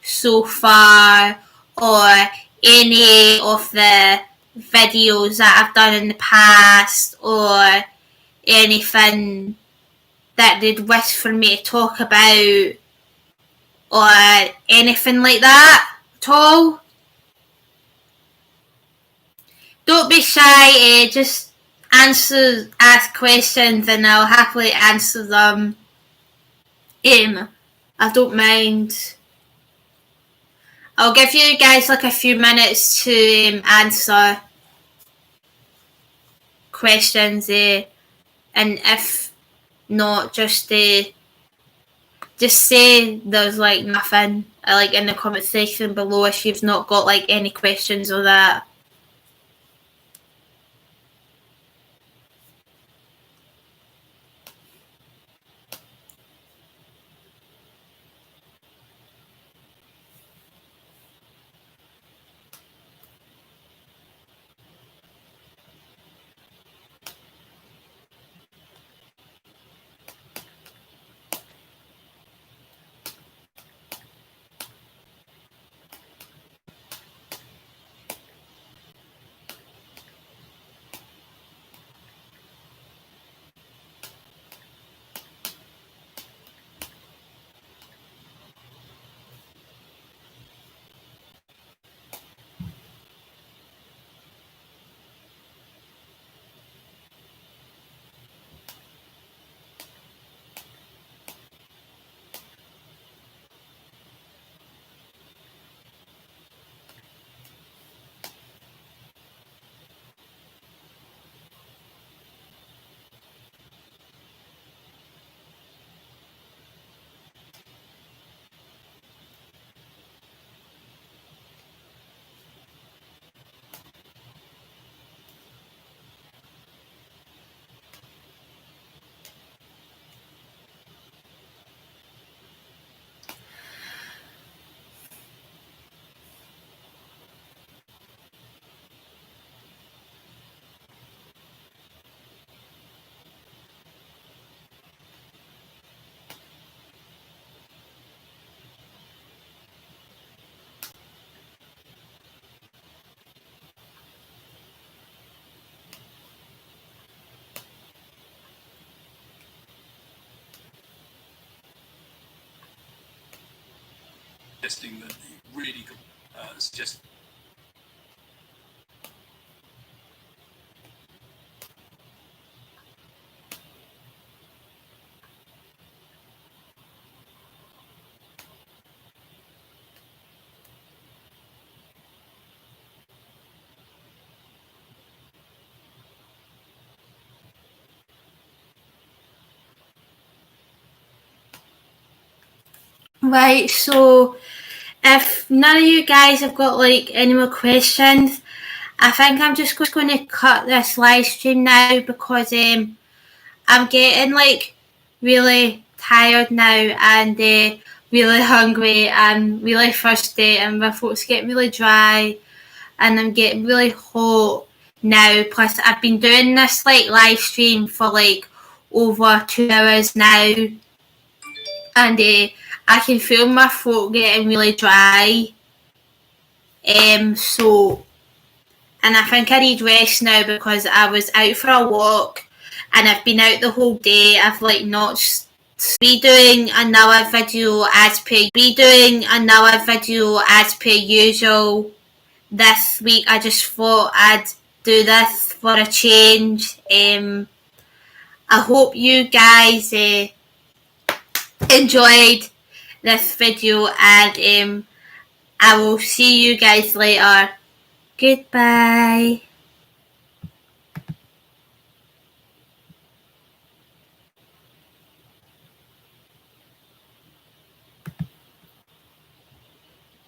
so far, or any of the videos that I've done in the past, or anything that they'd wish for me to talk about, or anything like that at all? Don't be shy, just ask questions and I'll happily answer them. I don't mind. I'll give you guys like a few minutes to answer questions, and if not, just say there's like nothing, like in the comment section below if you've not got like any questions or that. interesting that you really could suggest. Right, so if none of you guys have got like any more questions, I think I'm just going to cut this live stream now because I'm getting like really tired now and really hungry and really thirsty, and my throat's getting really dry and I'm getting really hot now. Plus, I've been doing this like live stream for like over 2 hours now, and I can feel my throat getting really dry. So, and I think I need rest now because I was out for a walk and I've been out the whole day. I've like not be doing another video as per usual this week. I just thought I'd do this for a change. I hope you guys enjoyed this video, and I will see you guys later. Goodbye.